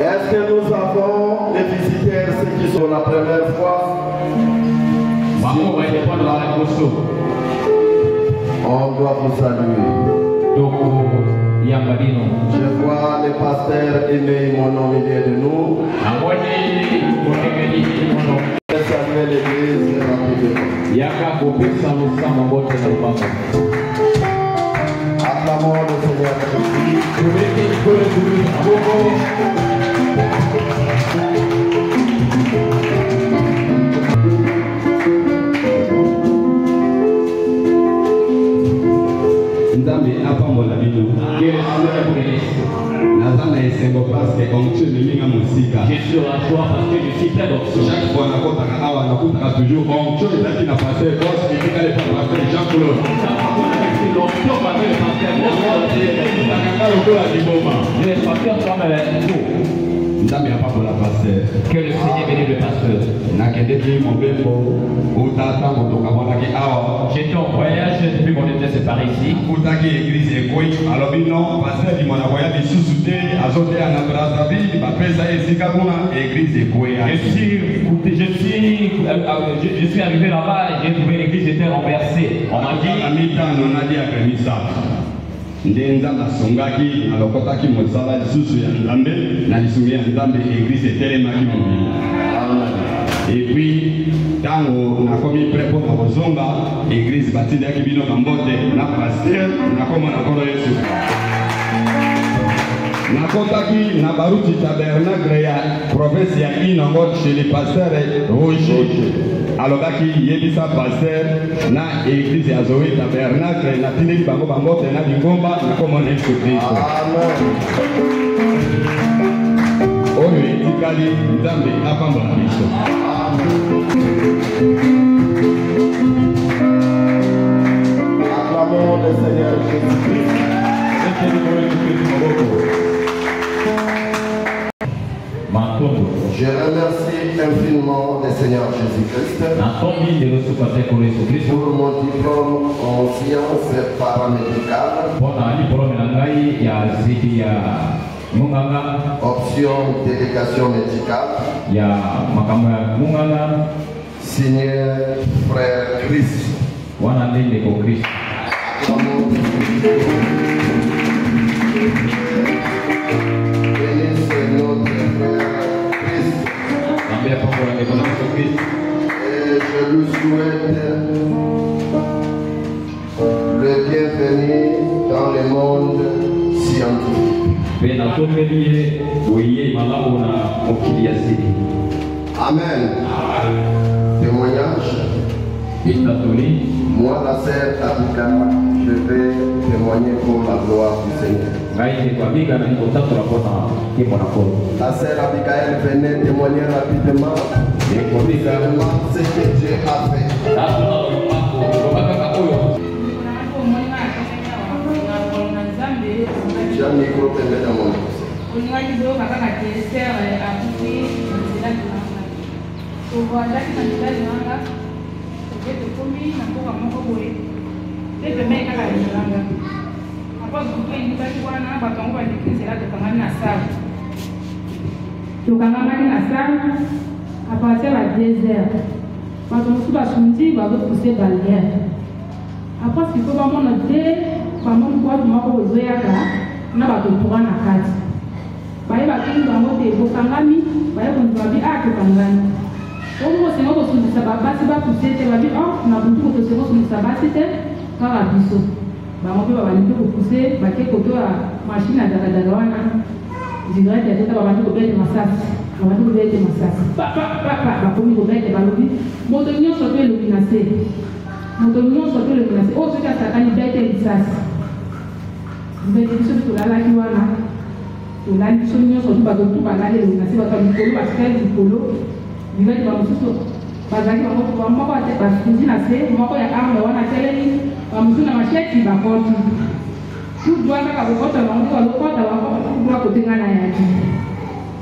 Est-ce que nous avons les visiteurs, ceux qui sont la première fois? On doit vous saluer. Je vois le pasteur Aimé Monon au milieu de nous. Je vais saluer l'église rapidement. Acclamons le Seigneur Nzambe apambola bino. Nazana esengo parce que onction minga musika. Je suis à joie parce que je suis plein d'onction. Chaque fois nakotaka awa nakotaka toujours onction ezaki na pasteur Boss etika le pasteur Jean-Claude. L'onction avec le pasteur Boss. Le pasteur comme Nzambe apambola pasteur. Que le Seigneur bénisse le pasteur. Nakendeki mobembo utata motoka monaki awa. J'étais en voyage depuis qu'on était séparés ici. Utaki église ekoi alobi non pasteur di mona voya lisusu te azote na Brazzaville bapesa esika kuna église ekoi. Je suis arrivé là-bas et j'ai trouvé l'église était renversée. On m'a dit amitano nadi akamisa. Ndenza nasongaki alokotaki mosala lisusu ya Nzambe na lisusu ya Nzambe église etelemaki mobili. Et puis tango nakomi prêt pour na kozonga église batindaki bino bambote na pasteur nakoma na kolo Yesu. Nakotaki na baruti tabernacle ya province ya Inongo chez le pasteur Roger. Alobaki yebisa pasteur na église ya Zoé tabernacle na tindeli bango bambote na bingomba nakoma na Yesu Kristo. Oyo etikali Nzambe apambola biso. Acclamons le Seigneur Jésus-Christ. Je remercie infiniment le Seigneur Jésus-Christ pour mon diplôme en sciences paramédicales. Option délégation médicale. Signé frère Christ. Bénisse notre frère Christ. Et je lui souhaite le bienvenu dans le monde scientifique. Amen. Témoignage. Moi, la sœur Abika, je vais témoigner pour la gloire du Seigneur. La sœur Abigail venait témoigner rapidement ce que Dieu a fait. J'ai un micro qui est dans mon tokangamaki na salle à partir de 2 heures. Bato mosusu basunti bazopousse barrière. Après sikoyo bamona te bamoni bwatu moko bozoyaka na bato toka na kati. Baye bakini bango te bokangami baye konzi babi tokangami. Oyo bosenga kosundisa babasi bapousse te babi na buntu kotosenga kosundisa basi te kaka biso. Bango mpe babalingi kopousse bake koto ya machine ya dagadaga wana. Zigrete ya teta babandi kobete masasi. Babandi kobete masasi. Bakomi kobete balobi. Moto nyonso to elobi na se. Moto nyonso to elobi na se. Oyo soki asakani bete lisasi. Mbete biso tolalaki wana. Tolali biso nyonso to bato to balali elobi na se. Bato likolo basikali likolo. Zigrete bamosusu bazalaki bango moko basuzi na se. Moko ya arme wana teleli. Bamosusu na macheti bakoti. Tout doit être à votre côté, on doit côté na yaki.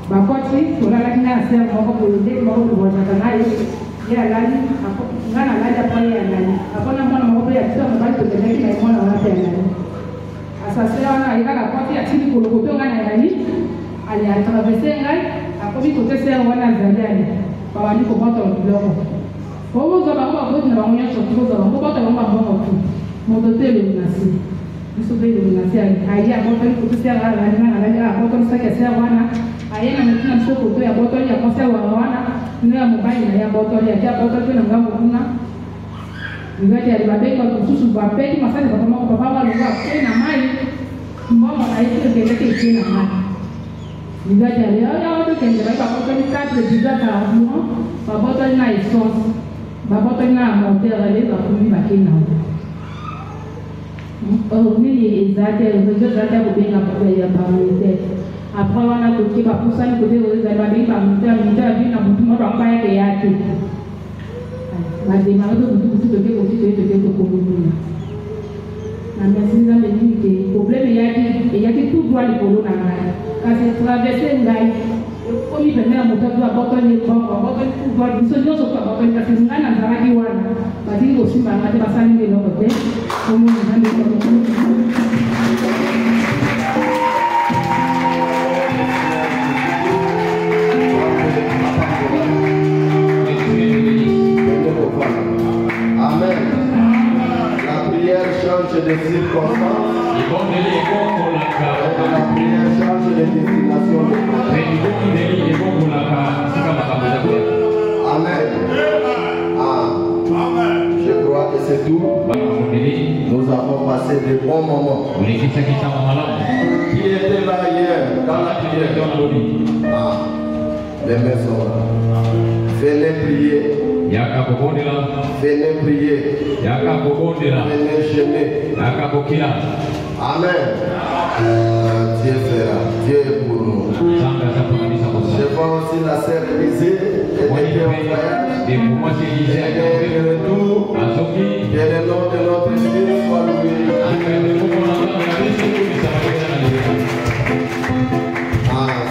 Bakoti, on a la kina sel, on va pour le dé, on va pour votre canal. Il y a la ligne, on a la ligne après la ligne. Après la moine, on va y aller, on va te donner qui est moins dans la terre. À asase wana ayekaka koti atindi koloko mpe ngai na yali ali atraverse ngai akomi kote sere wana azali ali babandi kobotola biloko po bozwa bango baboti na bango nyonso kozwa bango botola bango bambongo tu moto te elongi na se biso mpe elongi na se aye abotoli kote sere alali abotolisaki ya sere wana aye na motu na biso koto ya botoli ya kose wana nde ya mobali na ye abotoli ati abotoli mpe na ngambo kuna ngati ali babenga kususu bapeti masali papa moko papa walonga pe na mai mbongo na yesu kengeke pe na mai ngati ali ayo kenge ba papa ni 4 déjà par mois papa na essence papa na moteur ali ba kumi bakina ni ezate rezo zate kubenga papa ya parlementaire après wana koki ba pusani kote rezo za babenga moteur bi na mutu mo ba yake yake mademare de beaucoup de gens qui ont été communs. La merci à mes que problème il y a tout droit de polo na ngai. Quand c'est traverser ngai, comme il venait à moto doit botton les banques, botton tout droit de solution sur quoi botton parce que ngai na zara ki wana. Badi aussi ba ngate basani de l'autre côté. Comme on a dit Amen. La prière change de circonstances. La prière change de destination. Amen. Je crois que c'est tout. Nous avons passé de bons moments. Qui était là hier dans la prière? Les maisons. Venez prier. Venez prier. Venez jeûner. Amen. Dieu fera. Dieu est pour nous. Je vois aussi la sœur Lisée. Elle était en voyage. Elle est de retour. Que le nom de notre Dieu soit loué.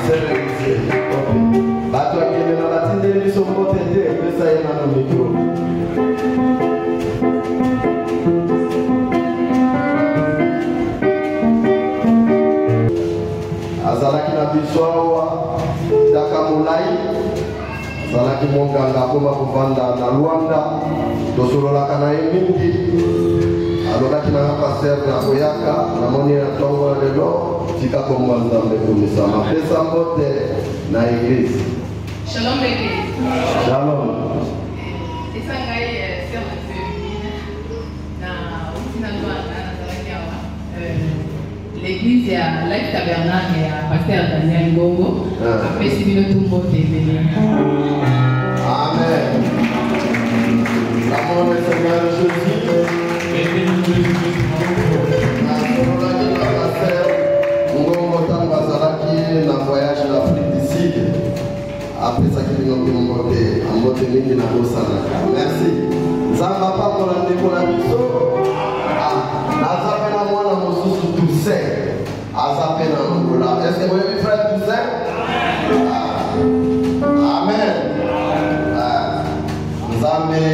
Sœur Lisée. Bato qui est dans la tine, ils sont contentés. Mais ça y est dans le micro. Azalaki na biso awa dakamulai azalaki monganga akoma kovanda na Luanda tosololaka na ye mingi alobaki nanga paster na koyaka namoni na ntongo ya lelo tika komba Nzambe komisama pesa mbote na eglise. Shalom l'église. Shalom. L'église à Life Tabernacle et à Pasteur Daniel Gongo. Après, c'est bien tout le monde est venu. Amen. L'amour du Seigneur Jésus. Ngongo tango azalaki na voyage d'Afrique du Sud. Après ça qui nous mbote mingi na kosalaka. Merci. Nzamba pamola ndeko na biso. Nazapena mwana mosusu Toussaint. Azapena ngola. Est-ce que vous avez frère Toussaint? Amen. Nzambe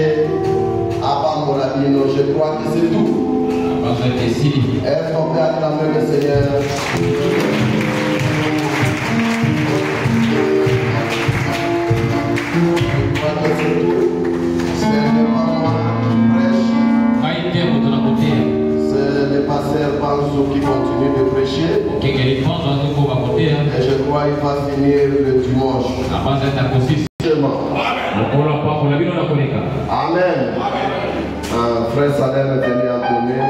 apambola bino, je crois que c'est tout. Est-ce qu'on peut acclamer le Seigneur? Je crois que c'est tout. C'est le maman qui prêche. C'est le pasteur Banzo qui continue de prêcher. Et je crois qu'il va finir le dimanche. Amen. Frère Salem est venu en donner.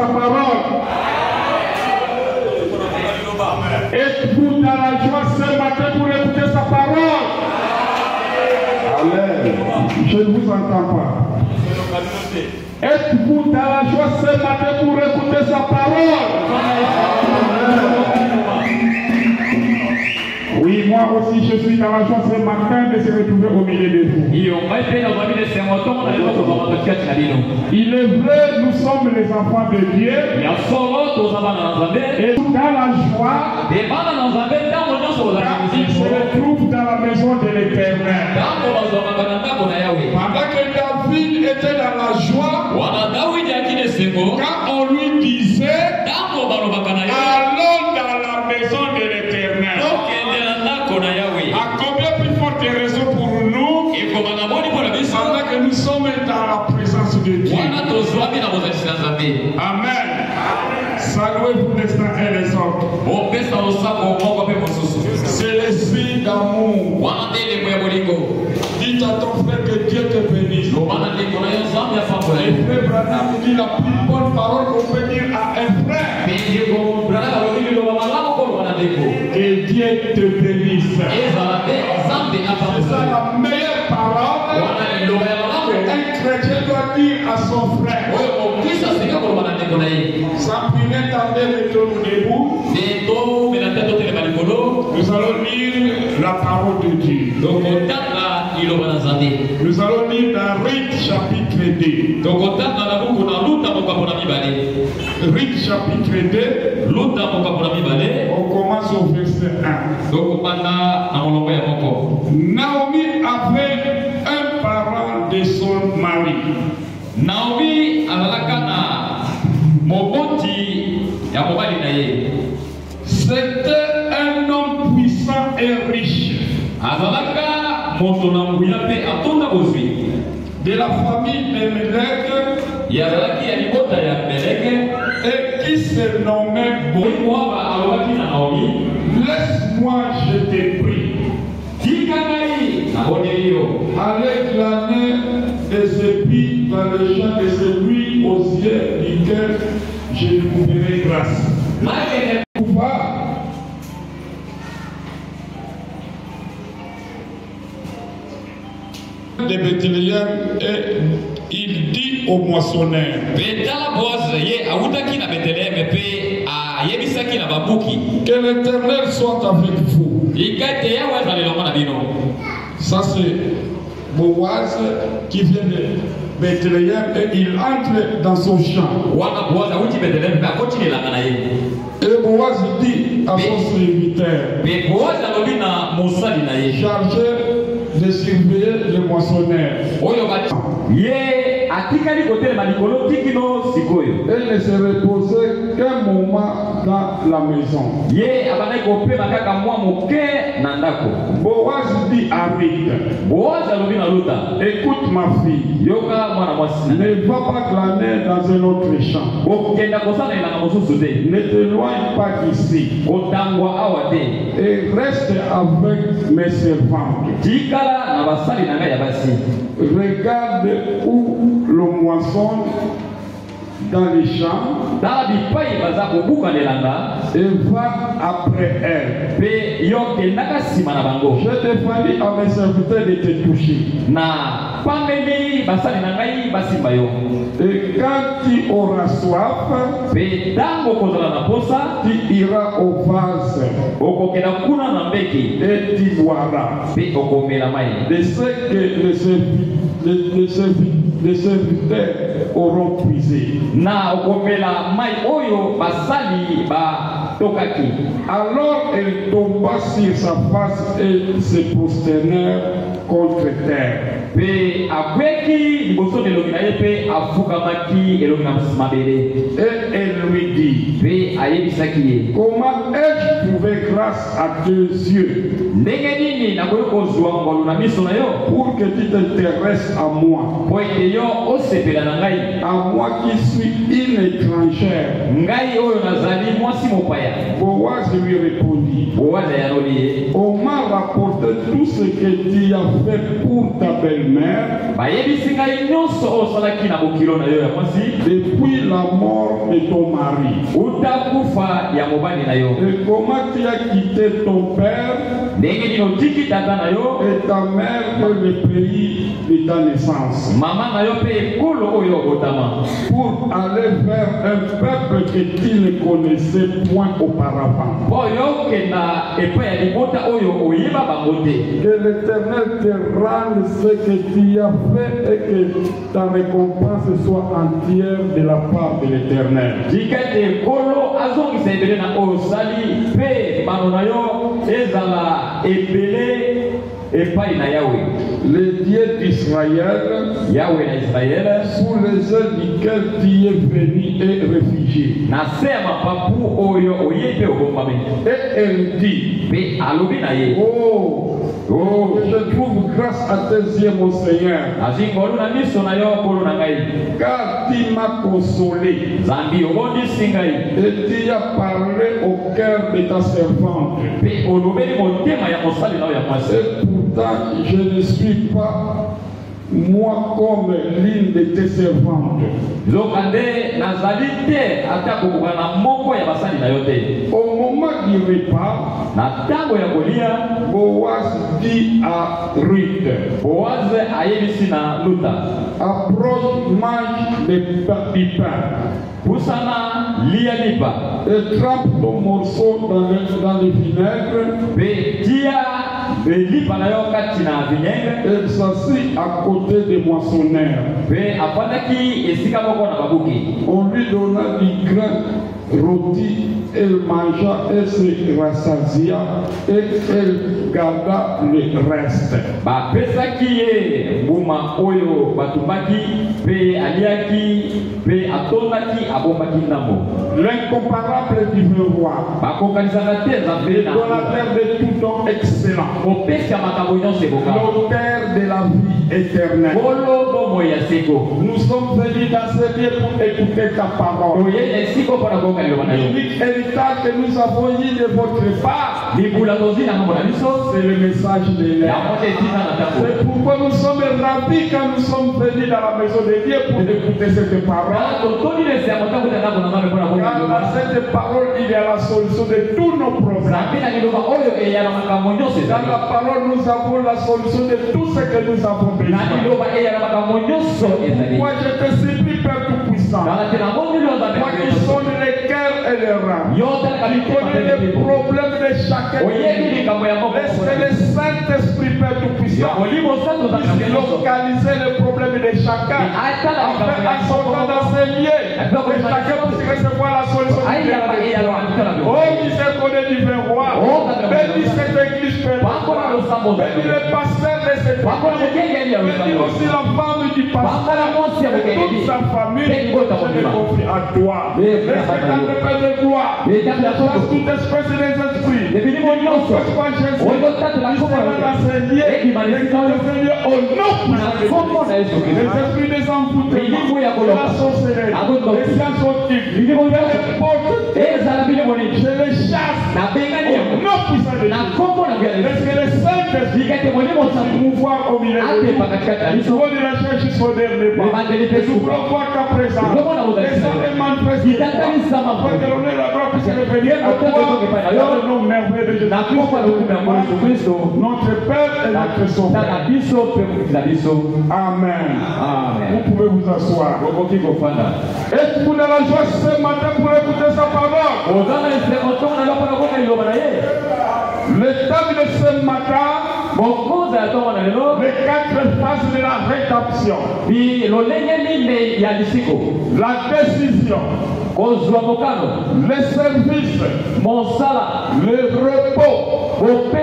sa parole? Êtes-vous dans la joie ce matin pour écouter sa parole? Amen. Je ne vous entends pas. Êtes-vous dans la joie ce matin pour écouter sa parole? Oui, moi aussi je suis dans la joie ce matin de se retrouver au milieu de vous. Il est vrai, nous sommes les enfants de Dieu. Et dans la joie, il se retrouve dans la maison de l'Éternel. Pendant que David était dans la joie, quand on lui disait, allons dans la maison de l'Éternel. À combien plus forte raison pour nous, pendant que nous sommes dans la présence de Dieu. Amen. Saluez-vous les uns et les autres. C'est le signe d'amour. Dites à ton frère que Dieu te bénisse. Le frère Branham dit la plus bonne parole qu'on peut dire à un frère. Que Dieu te bénisse. C'est ça la meilleure parole qu'un chrétien doit dire à son frère. Sans plus n'attendez, mettons-nous debout. Nous allons lire la parole de Dieu. Nous allons lire dans Ruth chapitre 2. Ruth chapitre 2. On commence au verset 1. Naomi avait un parent de son mari. Naomi alalakana moboti ya mobali na ye. C'était un homme puissant et riche. Azalaka moto na mbila pe atonda bozwi. De la famille de Melek. Yazalaki ya libota ya Melek. Et qui se nommait Boimwaba alobaki na Naomi. Laisse-moi, je te prie. Allez glaner des épis dans le champ de celui aux yeux duquel je trouverai grâce. De Bethléem, et il dit au moissonneur, que l'Éternel soit avec vous. Ça c'est Boaz qui vient de Bethléem et il entre dans son champ. Et Boaz dit à son serviteur, chargé de surveiller le moissonneur. Elle ne se reposait qu'un moment dans la maison. Boaz dit à Ruth, écoute ma fille, ne va pas glaner dans un autre champ. Ne t'éloigne pas d'ici et reste avec mes servantes. Regarde où le moisson dans les champs et va après elle. Je défendis à mes serviteurs de te toucher. Et quand tu auras soif, tu iras au vase et tu boiras de ce que les serviteurs auront puisé. Alors elle tomba sur sa face et se prosterna contre terre. Et elle lui dit, comment ai-je trouvé grâce à tes yeux pour que tu t'intéresses à moi, qui suis une étrangère? Boaz lui répondit, on m'a rapporté tout ce que tu as fait pour ta belle-mère depuis la mort de ton mari. Et comment tu as quitté ton père et ta mère dans le pays de ta naissance pour aller vers un peuple que tu ne connaissais point auparavant. Que l'Éternel te rende ce que tu as fait et que ta récompense soit entière de la part de l'Éternel. Le Dieu d'Israël, sous les ailes duquel tu es venu et réfugié. Et elle dit, oh, je trouve grâce à tes yeux, mon Seigneur, car tu m'as consolé et tu as parlé au cœur de ta servante. Et pourtant, je ne suis pas moi comme l'une de tes servantes. Au moment du repas, Boaz dit à Ruth, approche, mange du pain et trempe ton morceau dans le vinaigre. Et s'assit à côté des moissonneurs. On lui donna du grain rôti, elle mangea, elle se rassasia et elle garda le reste. L'incomparable divin roi, donateur de tout don excellent, l'auteur de la vie éternelle. Nous sommes venus dans ce lieu pour écouter ta parole. L'unique héritage que nous avons eu de votre part, c'est le message de l'air. C'est pourquoi nous sommes ravis quand nous sommes venus dans la maison de Dieu pour écouter cette parole. Car dans cette parole, il y a la solution de tous nos problèmes. Dans la parole, nous avons la solution de tout ce que nous avons besoin. Moi, je te supplie, Père Tout-Puissant, moi qui sonne les cœurs et les reins, qui connais les problèmes de chacun, laisse que le Saint-Esprit, Père Tout-Puissant, puisse localiser les problèmes de chacun, en sortant dans ces lieux, que chacun puisse recevoir la solution. Oh, miséricorde divin roi, bénis cette église, Père. Bénis le pasteur de cette église. Bénis aussi la femme du pasteur et toute sa famille. Je les confie à toi. Laisse que ta Père de gloire chasse toute espèce des esprits. Ne fasse pas Jésus. Qui sera dans ces lieux. Et qui Seigneur au nom puissant. Les esprits des envoûtements, la sorcellerie, les sciences occultes, je les chasse au nom puissant de Dieu. Laisse que les Saint-Esprit pouvoir au milieu de nous. Nous pouvons de la chercher jusqu'au dernier pas. Nous pouvons voir qu'à présent, les hommes est manifestés. Afin que l'on ait la gloire puisse revenir à toi. Dans le nom merveilleux de Jésus-Christ, notre Père et notre Sauveur. Amen. Vous pouvez vous asseoir. Êtes-vous dans la joie ce matin pour écouter sa parole? Le thème de ce matin, les 4 phases de la rédemption. La décision, le service, le repos et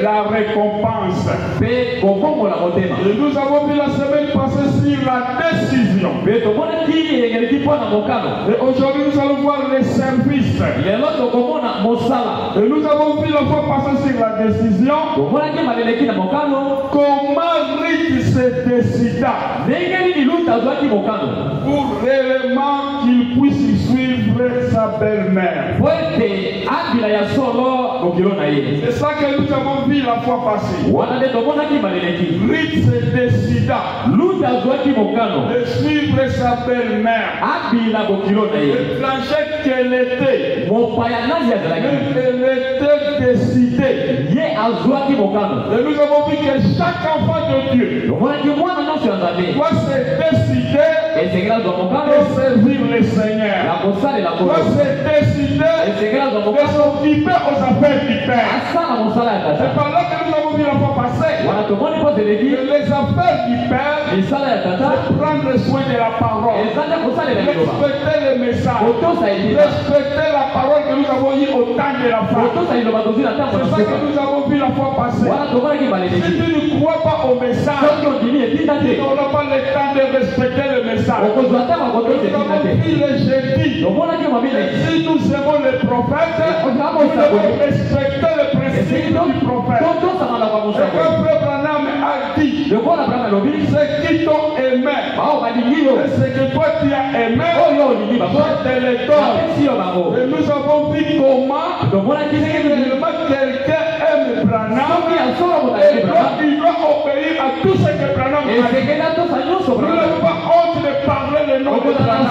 la récompense. Et nous avons vu la semaine passée sur la décision. Et aujourd'hui nous allons voir les services. Et nous avons vu la fois passée sur la décision. Comment Ruth se décida pour réellement qu'il puisse suivre suivre sa belle-mère. C'est ça que nous avons vu la fois passée. Ruth se décida de suivre sa belle-mère. Le plancher qu'elle était, elle était décidée. Et nous avons vu que chaque enfant de Dieu doit se décider de servir le Seigneur. Doit se décider de s'occuper aux affaires du Père. C'est par là que nous avons vu la fois passée. Que les affaires du Père, c'est prendre soin de la parole, respecter les messages, respecter la parole que nous avons eue au temps de la femme. C'est ça que nous avons vu la fois passée. Si tu ne crois pas au message, tu n'auras pas le temps de respecter le message. Nous avons vu le jeudi. Si nous aimons les prophètes, nous devons respecter le principe du prophète. Et quand Frère Branham a dit, ceux qui t'ont aimé, et ce que toi tu as aimé, toi tu les donnes. Et nous avons vu comment quelqu'un aime Branham, et il doit obéir à tout ce que Branham a dit. Nous n'avons pas honte de parler le nom de Branham.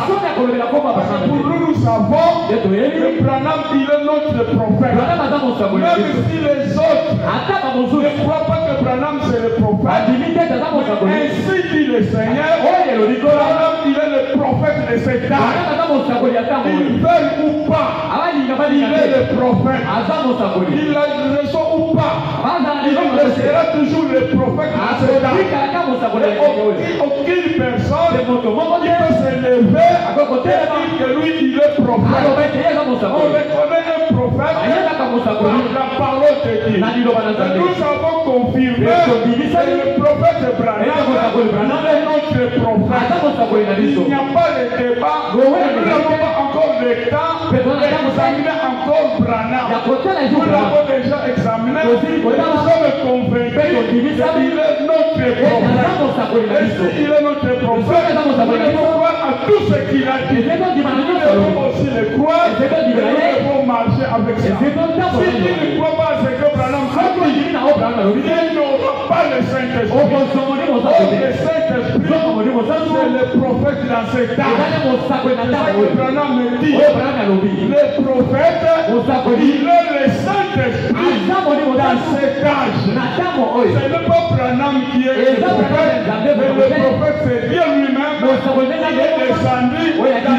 Parce que pour nous, nous savons que Branham, il est notre prophète. Même si les autres ne croient pas que Branham c'est le prophète, ainsi dit le Seigneur, Branham, il est le prophète de cet âge. Il veut ou pas, il est le prophète. Il a raison ou pas, il restera toujours le prophète de cet âge. Aucune personne ne peut se lever et dire que lui il est prophète. On reconnaît un prophète par la parole de Dieu. Et nous avons confirmé que le prophète Branham est notre prophète. Il n'y a pas de débat, nous n'avons pas encore le temps d'examiner encore Branham. Nous l'avons déjà examiné et nous sommes convaincus qu'il est notre prophète. Et s'il est notre prophète, nous devons croire à tout ce qu'il a dit. Nous devons aussi le croire et nous devons marcher avec ça. Si tu ne crois pas à ce que Branham a dit, il n'aura pas le Saint-Esprit. Le Saint-Esprit, c'est le prophète dans cet âge. C'est ça que Branham me dit. Le prophète, il est le Saint-Esprit dans cet âge. Ce n'est pas Branham qui est le prophète, mais le prophète c'est Dieu lui-même. Il est descendu dans un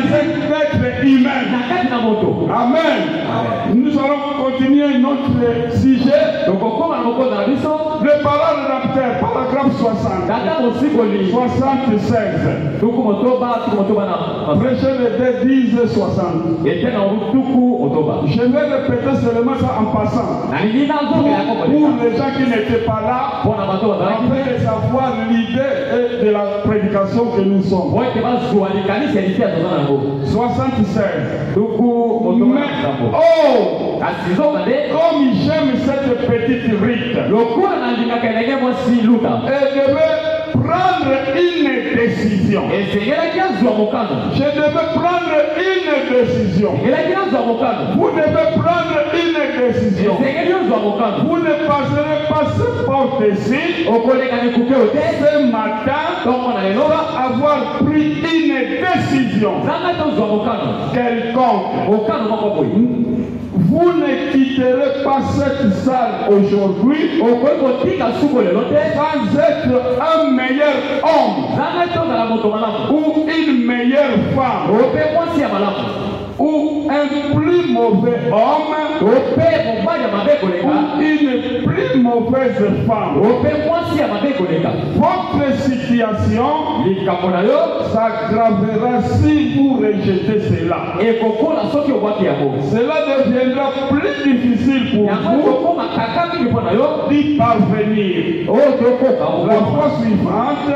être humain. Amen. Nous allons continuer notre sujet. Le parole paragraphe 60. 76. Prêchez le 10 60. Je vais répéter seulement ça en passant. Pour les gens qui n'étaient pas là, afin de savoir l'idée de la prédication que nous sommes. 76. Mais, oh, comme j'aime cette petite rite, elle devait prendre une décision. Je devais prendre une décision. Vous devez prendre une décision. Vous ne passerez pas ce porte-ci ce matin sans avoir pris une décision quelconque. Vous ne quitterez pas cette salle aujourd'hui sans être un meilleur homme ou une meilleure femme ou un plus mauvais homme ou une plus mauvaise femme. Votre situation s'aggravera si vous rejetez cela. Cela deviendra plus difficile pour vous d'y parvenir. La fois suivante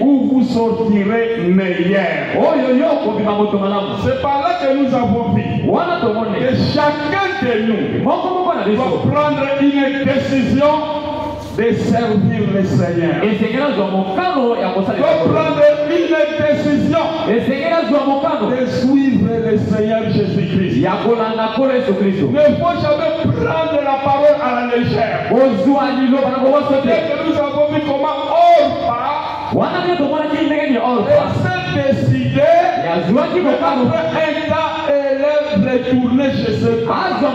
où vous sortirez meilleur. C'est par là que nous avons vu que chacun de nous doit prendre une décision de servir le Seigneur. Doit prendre une décision de suivre le Seigneur Jésus-Christ. Ne faut jamais prendre la parole à la légère. Et que nous avons vu comment Orpah s'est décidé qu'après un temps, elle est retournée chez ses parents.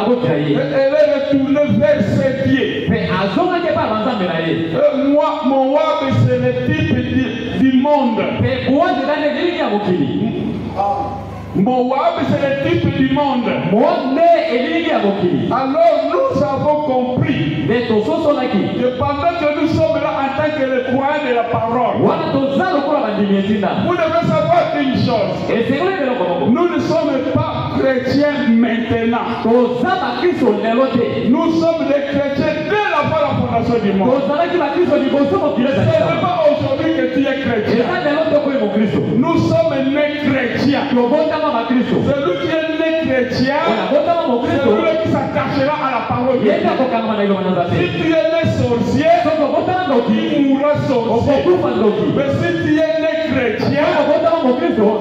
Elle est retournée vers ses pieds. Moab, c'est le type du monde. Moab, c'est le type du monde. Alors nous avons compris que pendant que nous sommes là en tant que les croyants de la parole, vous devez savoir une chose. Nous ne sommes pas chrétiens maintenant. Nous sommes des chrétiens dès la fondation du monde. Ce n'est pas aujourd'hui que tu es chrétien. Nous sommes nés chrétiens. Celui qui est né chrétien, c'est celui qui s'attachera à la parole de Dieu. Si tu es né sorcier, tu mourras sorcier. Mais si tu es né chrétien,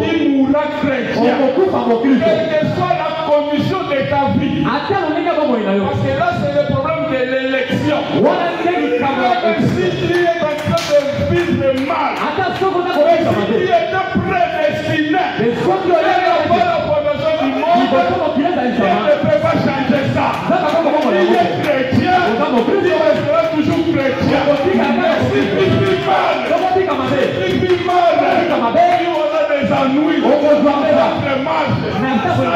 tu mourras chrétien. Quelle que soit la condition de ta vie. Parce que là, c'est le problème de l'élection. Si tu es en train de vivre mal, si tu étais prédestiné, la fondation du monde, il ne peut pas changer ça. Il est chrétien, il restera toujours chrétien. Mais si tu vis mal, on a des ennuis, ça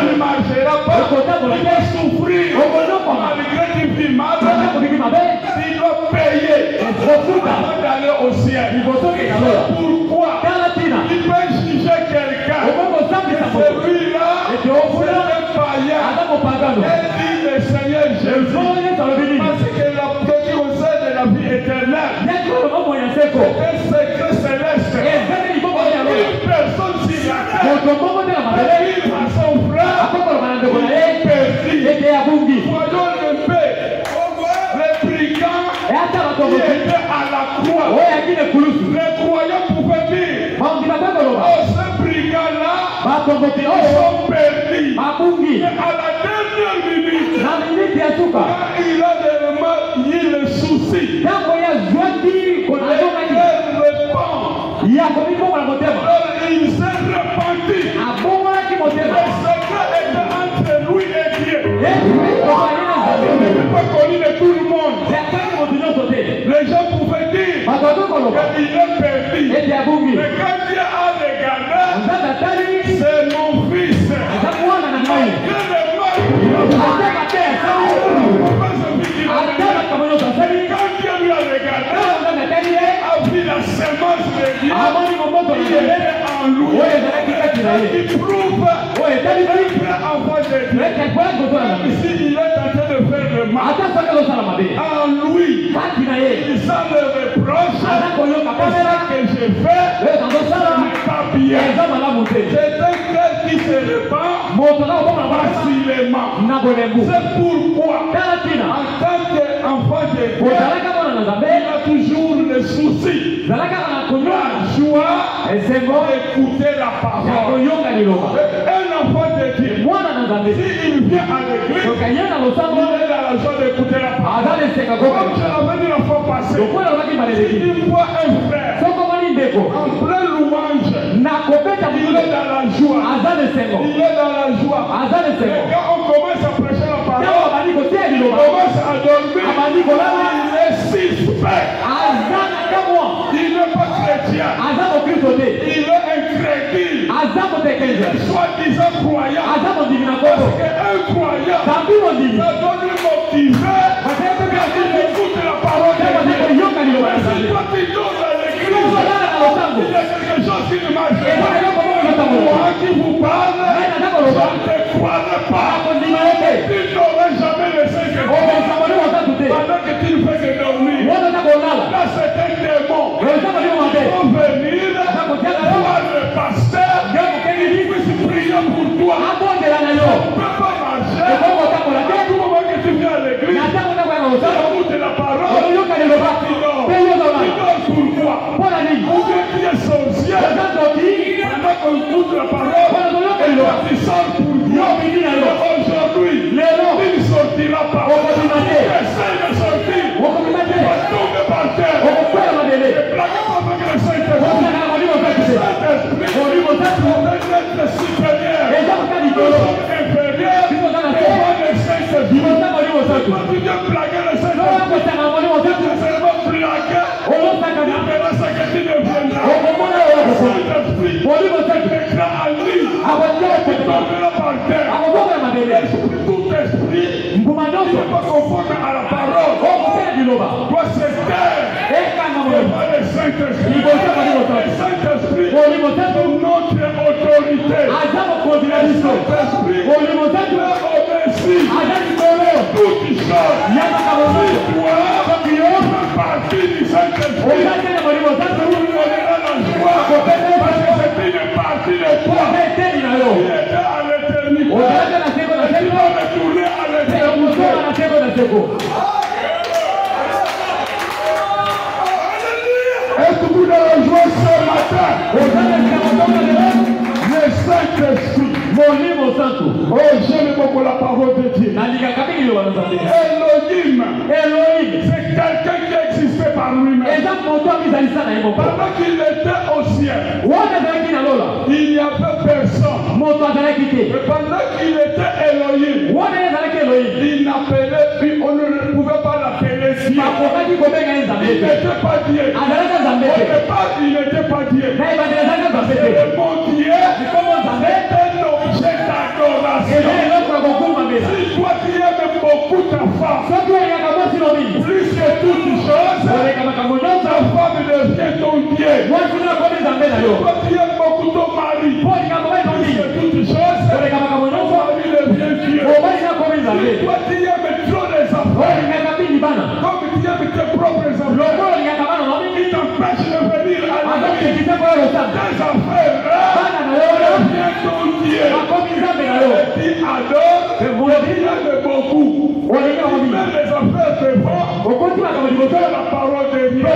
ne marchera pas. Il va souffrir, malgré qu'il vit mal, il doit payer avant d'aller au ciel. Pourquoi il peut juger quelqu'un? Celui-là, c'est un païen. Elle dit le Seigneur Jésus. Parce que la qui concerne la vie éternelle, c'est un secret céleste. Une personne s'y attelle, vivre à son frère, il est perdu. Voyons le paix. Les brigands qui étaient à la croix, les croyants pouvaient dire, oh, ce brigand-là, ils sont perdus. Mais à la dernière minute, quand il a vraiment eu le souci, il répond. Alors il s'est repenti. Le secret était entre lui et Dieu. Il n'était pas connu de tout le monde. Les gens pouvaient dire qu'il est perdu. Mais quand Dieu a regardé, c'est mon fils. Quand Dieu lui a regardé, a vu la semence de Dieu, il était en lui. Il prouve qu'il est enfant de Dieu. Ici, il est en train de faire le mal. En lui, il sent le reproche. Ce que j'ai fait, n'est pas bien. C'est un cœur qui se répand facilement. C'est pourquoi, en tant qu'enfant de Dieu, il a toujours le souci, la joie d'écouter la parole. Un enfant de Dieu, s'il vient à l'église, il est dans la joie d'écouter la parole. Comme je l'avais dit la fois passée, si tu vois un frère en plein louange, il est dans la joie. Il est dans la joie. Et quand on commence à prêcher la parole, il commence à dormir. Il est suspect. Il n'est pas chrétien. Il est incrédule. Soi-disant croyant. Parce qu'un croyant, ça doit lui motiver. Il écoute la parole de Dieu. Mais si toi tu dors à l'église, il y a quelque chose qui ne marche pas. Moi qui vous parle, je ne te croirai pas. Tu n'auras jamais le Seigneur. Pendant que tu ne fais que dormir. Là c'est un démon. Il faut venir voir le pasteur. Il puisse prier pour toi. Tu ne peux pas marcher. À tout moment que tu viens à l'église, tu écoutes la parole. Tu dors. Pourquoi? Ou bien tu es sorcier. être supérieurs. Nous sommes inférieurs devant le Saint-Esprit. Quand tu viens plaquer le Saint-Esprit, tu es seulement plaqué. Maintenant, ce que tu deviendras. Le Saint-Esprit te mettra à lui. Tu tomberas par terre. L'esprit, tout esprit, qui n'est pas conforme à la parole, doit se taire devant le Saint-Esprit. Le Saint-Esprit est notre autorité. Le Saint-Esprit doit obéir toutes choses. Si toi, tu fais partie du Saint-Esprit, tu donneras la joie parce que c'est une partie de toi qui était à l'éternité. Et tu vas retourner à l'éternité. Est-ce que vous avez joie ce matin? Le Saint-Esprit. Oh, j'aime beaucoup la parole de Dieu. Elohim, c'est quelqu'un qui existait par lui-même. Pendant qu'il était au ciel, il n'y avait personne. Mais pendant qu'il était Elohim, il n'appelait plus, on ne pouvait pas l'appeler Dieu. Il n'était pas Dieu. Au départ, il n'était pas Dieu. C'est le bon Dieu. C'est un objet d'adoration. Si toi tu aimes beaucoup ta femme, plus que toutes choses, ta femme devient ton Dieu. Si toi tu aimes beaucoup ton mari, plus que toutes choses, ton mari devient Dieu. Si toi tu aimes trop les affaires, comme tu aimes tes propres affaires, il t'empêche de venir à la vie. Tes affaires devient ton Dieu. Et tu adores, et tu aimes beaucoup. Tu mets les affaires devant la parole de Dieu.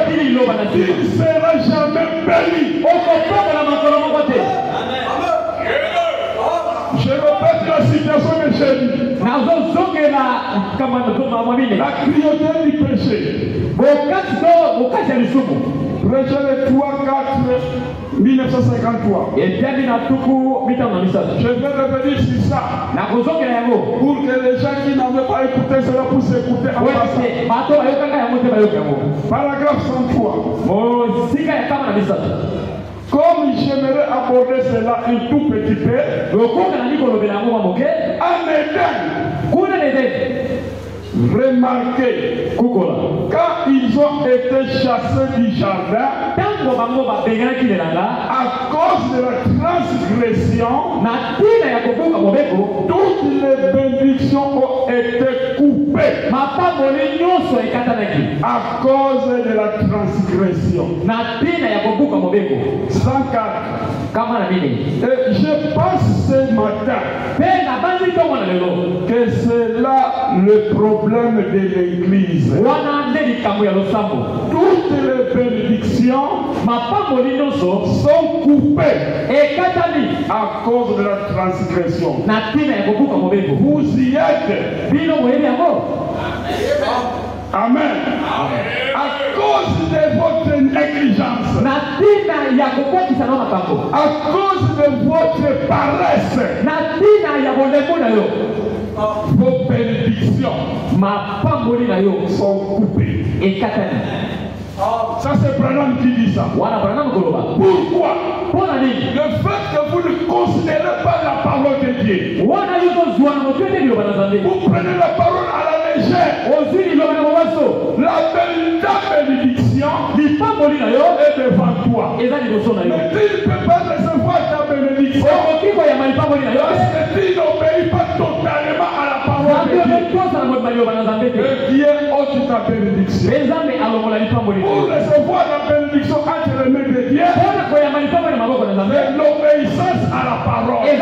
Tu ne seras jamais béni. Je répète la situation de Jésus. La cruauté du péché. Prêchez le 3-4 1953. Je vais revenir sur ça. Pour que les gens qui n'avaient pas écouté cela puissent écouter en passant. Paragraphe 103. Comme j'aimerais aborder cela un tout petit peu, en Éden, remarquez, quand ils ont été chassés du jardin, à cause de la transgression, toutes les bénédictions ont été coupées à cause de la transgression. 104. Et je pense ce matin que c'est là le problème de l'Église. Toutes les bénédictions sont coupées à cause de la transgression. Vous y êtes. Amen. À cause de votre négligence, à cause de votre paresse, vos bénédictions sont coupées. Ça c'est Branham qui dit ça. Pourquoi? Le fait que vous ne considérez pas la parole de Dieu. Vous prenez la parole à la légère. La bénédiction est devant toi. Mais tu ne peux pas recevoir ta bénédiction parce que tu n'obéis pas totalement à la parole de Dieu. Et Dieu ôte ta bénédiction. Pour recevoir la bénédiction entre les mains de Dieu, c'est l'obéissance à la parole. Et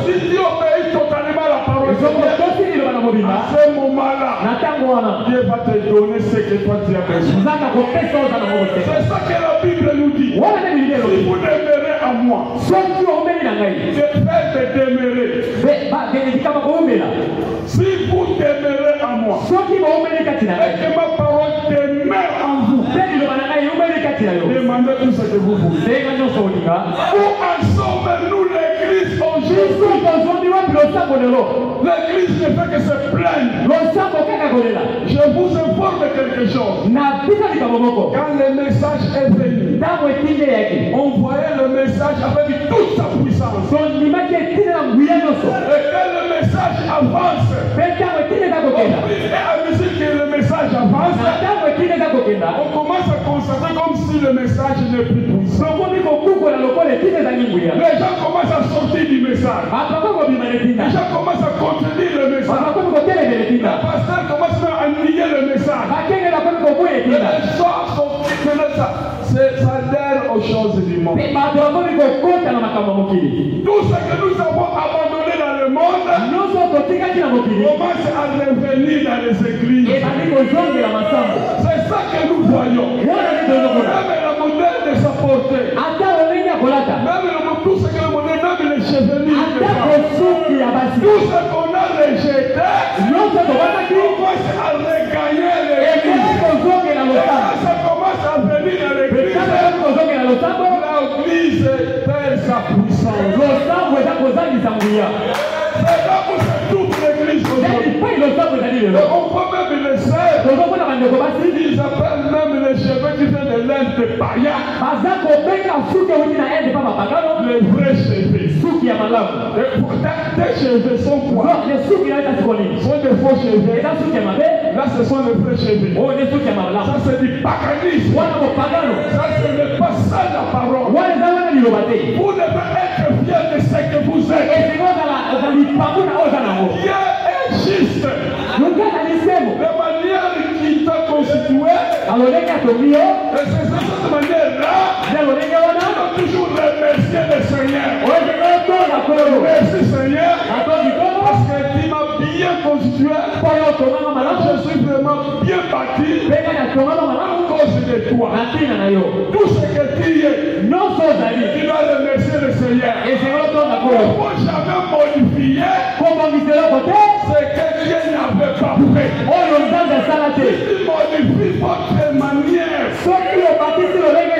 si tu obéis totalement à la parole de Dieu, à ce moment-là, Dieu va te donner ce que toi tu as besoin. C'est ça que la Bible nous dit. Si vous demeurez à moi, je vais te demeurer. Si vous demeurez à moi, et que ma parole demeure en vous, demandez tout ce que vous voulez. Où en sommes-nous L'église ne fait que se plaindre. Je vous informe de quelque chose. Quand le message est venu, on voyait le message avec toute sa puissance. Et quand le message avance, et à mesure que le message avance, on commence à constater comme si le message n'est plus puissant. Les gens commencent à sortir du message. Les gens commencent à contredire le message. Le pasteur commence à nier le message. Les gens sont ça adhère aux choses du monde. Tout ce que nous avons abandonné dans le monde commence à revenir dans les églises. C'est ça que nous voyons. Même le modèle de sa portée. Même tout ce que le modèle, même les chevelures. Tout ce qu'on a rejeté, on commence à regagner l'église. Ça commence à venir dans l'église. L'église perd sa puissance. C'est là où c'est toute l'église aujourd'hui. On voit même les sœurs. Ils appellent même les cheveux qui viennent de l'Inde de païens. Les vrais cheveux. Tes cheveux sont quoi? Sont des faux cheveux. Là, ce sont les vrais cheveux. Ça, c'est du paganisme. Ça, ce n'est pas ça la parole. Vous devez être fiers de ce que vous êtes. Dieu est juste. La manière qui t'a constitué, et c'est cette manière-là, on doit toujours remercier le Seigneur. Merci Seigneur, parce que tu m'as bien constitué. Je suis vraiment bien bâti à cause de toi. Tout ce que tu es, tu dois remercier le Seigneur. Il ne faut jamais modifier ce que Dieu n'avait pas fait. Si tu modifies votre manière,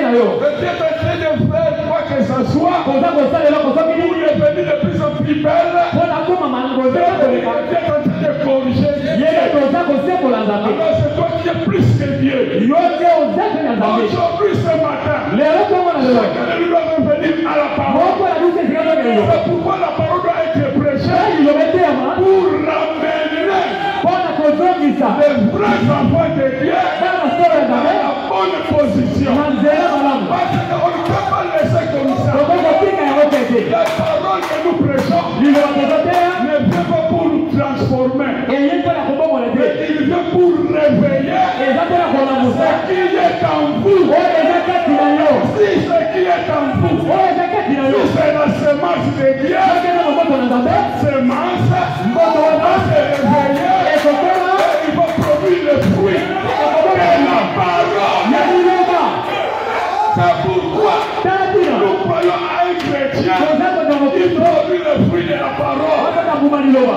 Dieu est en train de faire quoi que ce soit pour devenir de plus en plus belle. Dieu est en train de corriger. Alors c'est toi qui es plus que Dieu. Aujourd'hui, ce matin, chacun de nous doit revenir à la parole. C'est pourquoi la parole doit être prêchée pour ramener les vrais enfants de Dieu dans la bonne position. Parce qu'on ne peut pas laisser comme ça. La parole que nous prêchons ne vient pas pour nous transformer. Mais il vient pour réveiller ce qui est en vous. Si ce qui est en vous, si c'est la semence de Dieu, cette semence va se réveiller. Il va produire le fruit de la parole. C'est pourquoi nous croyons à un chrétien qui produit le fruit de la parole.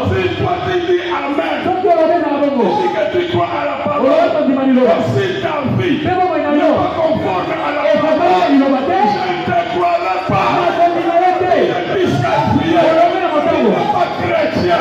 Si toi tu dis Amen, si que tu crois à la parole, si ta vie n'est pas conforme à la parole, je ne te croirai pas. Il est disqualifié. Il n'est pas chrétien.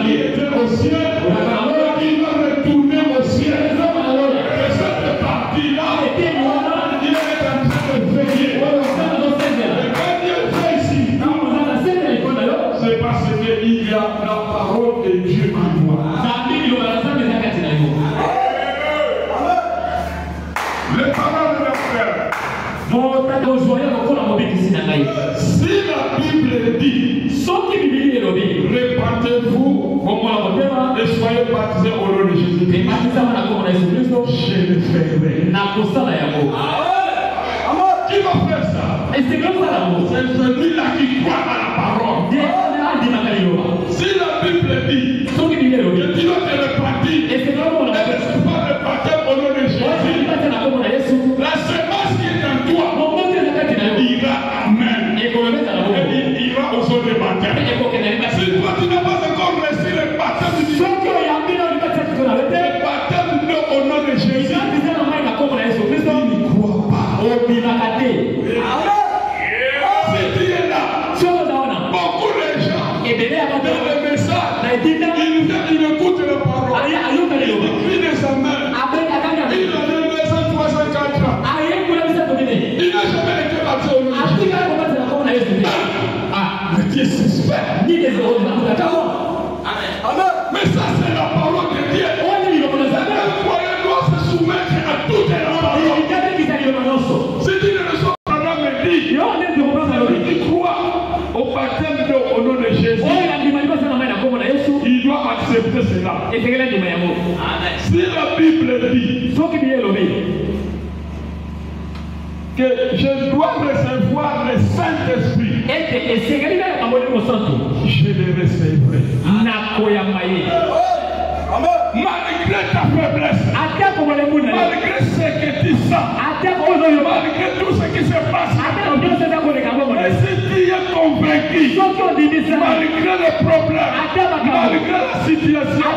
qui était au ciel, alors il va retourner au ciel. Et cette partie-là, il est en train de veiller. Le dernier fait ici, c'est parce qu'il y a la parole de Dieu en moi. Les paroles de leur frère. Si la Bible dit, répandez-vous et soyez baptisés au nom de Jésus-Christ, je le ferai. Qui va faire ça? C'est celui-là qui croit à la parole. Si la Bible dit que tu dois te repentir et recevoir le baptême au nom de Jésus, la semence qui est en toi ira, amen, et il ira au sol de baptême. Si toi tu n'as pas encore reçu le baptême du au nom de Jésus, il ne croit pas. Si tu es là, beaucoup de gens dans le message, ils écoutent la parole, ils crient de sa main, il a le message 304 ans, il n'a jamais été baptisé au nom de Jésus. Mais Dieu suspect. Mais ça c'est la parole de Dieu. Le croyant doit se soumettre à toute la parole. Si tu ne reçois pas la me dit, tu crois au baptême au nom de Jésus, il doit accepter cela. Si la Bible dit que je dois recevoir le Saint-Esprit, je le recevrai. Malgré ta faiblesse, malgré ce que tu sens, malgré tout ce qui se passe, mais si tu es convaincu, malgré les problèmes, malgré la situation,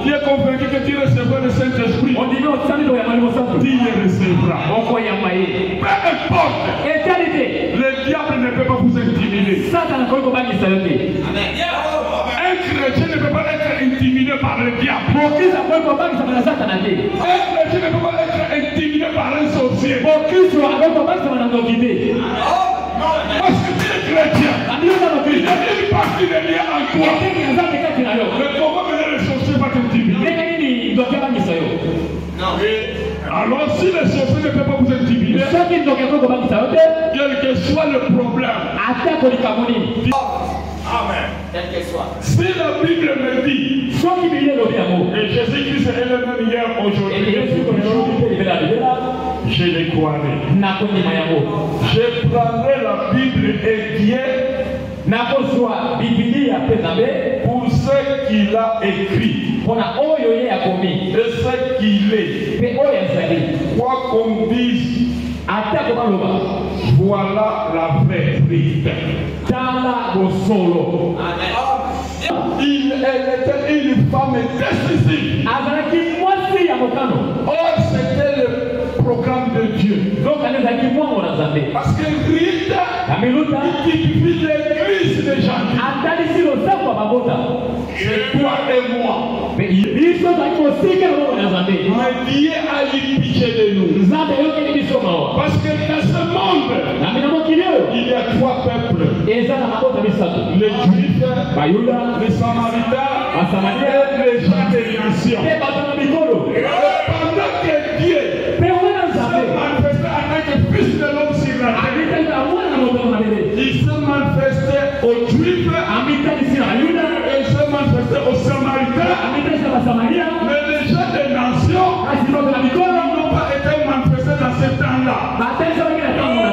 tu es convaincu que tu recevras le Saint-Esprit, tu le recevras. Peu importe, le diable ne peut pas vous intimider. Un chrétien ne peut pas être intimidé par le diable. Un chrétien ne peut pas être intimidé par un sorcier. Parce que tu es chrétien. Il y a une partie de lien en toi. Mais comment le sorcier va t'intimider? Alors si le sorcier ne peut pas vous intimider, quel que soit le problème, amen. Si la Bible me dit que Jésus-Christ est le même hier, aujourd'hui, je le croirai. Je prendrai la Bible et Dieu pour ce qu'il a écrit et ce qu'il est. Quoi qu'on dise, voilà la vraie vérité. Elle était une femme décisive. Or, c'était le programme de Dieu. Parce que Rita, qui vit l'église de Jean, c'est toi et moi. Mais Dieu a eu pitié de nous. Parce que dans ce monde, il y a trois peuples. Les Juifs, les Samaritains, les gens des nations. Pendant que Dieu s'est manifesté en tant que fils de l'homme sur la terre, il s'est manifesté aux Juifs, et il s'est manifesté aux Samaritains, mais les gens des nations n'ont pas été manifestés dans ce temps-là.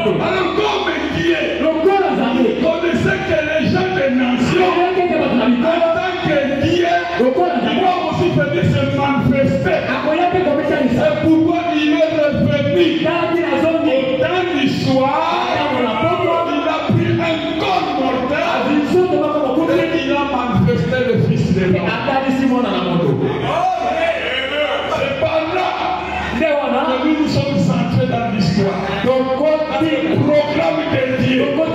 Alors comme Dieu connaissait que les gens des nations, en tant que Dieu, doivent aussi venir se manifester. C'est pourquoi il est revenu au temps du soir. Il a pris un corps mortel et il a manifesté le Fils de l'homme. C'est par là que nous sommes centrés dans l'histoire. Donc, le programme de Dieu, en tant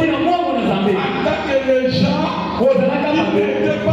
que les gens, il était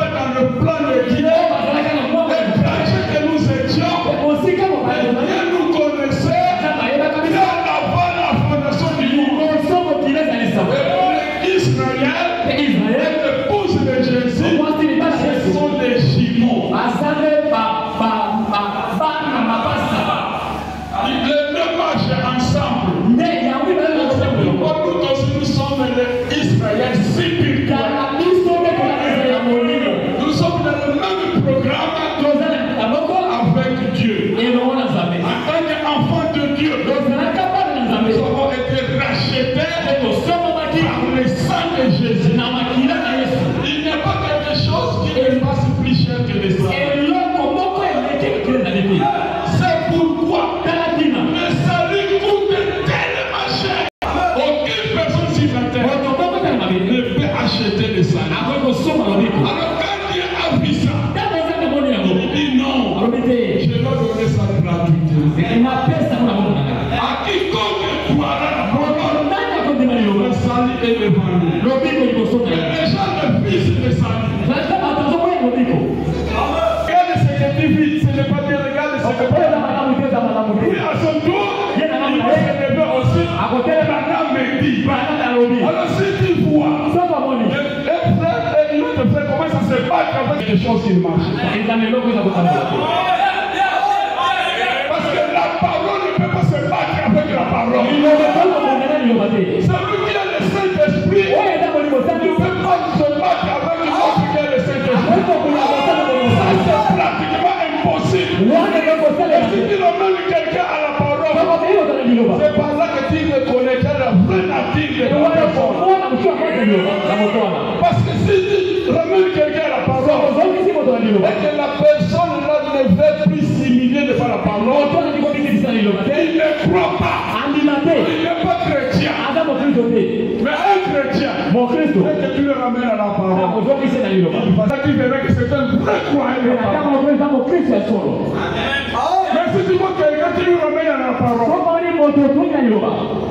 Regarde ce que tu vis, ce n'est pas bien, regarde ce que tu vis. Oui, à son tour, il va se lever aussi. Madame me dit. Alors si tu vois, un frère et une autre frère commencent à se battre avec des choses qui ne marchent pas. Parce que la parole ne peut pas se battre avec la parole. Celui qui a le Saint-Esprit ne peut pas se battre avec l'autre qui a le Saint-Esprit. Ça, c'est pratiquement impossible. Et si tu ramènes quelqu'un à la parole, c'est par là que tu reconnaîtras la vraie nature de la personne. Parce que si tu ramènes quelqu'un à la parole, et que la personne là ne veut plus s'humilier devant la parole, il ne croit pas. Il n'est pas chrétien. Mais un chrétien, et que tu le ramènes à la parole, tu verras que c'est un vrai croyant. Mais si tu vois quelqu'un qui lui ramène à la parole,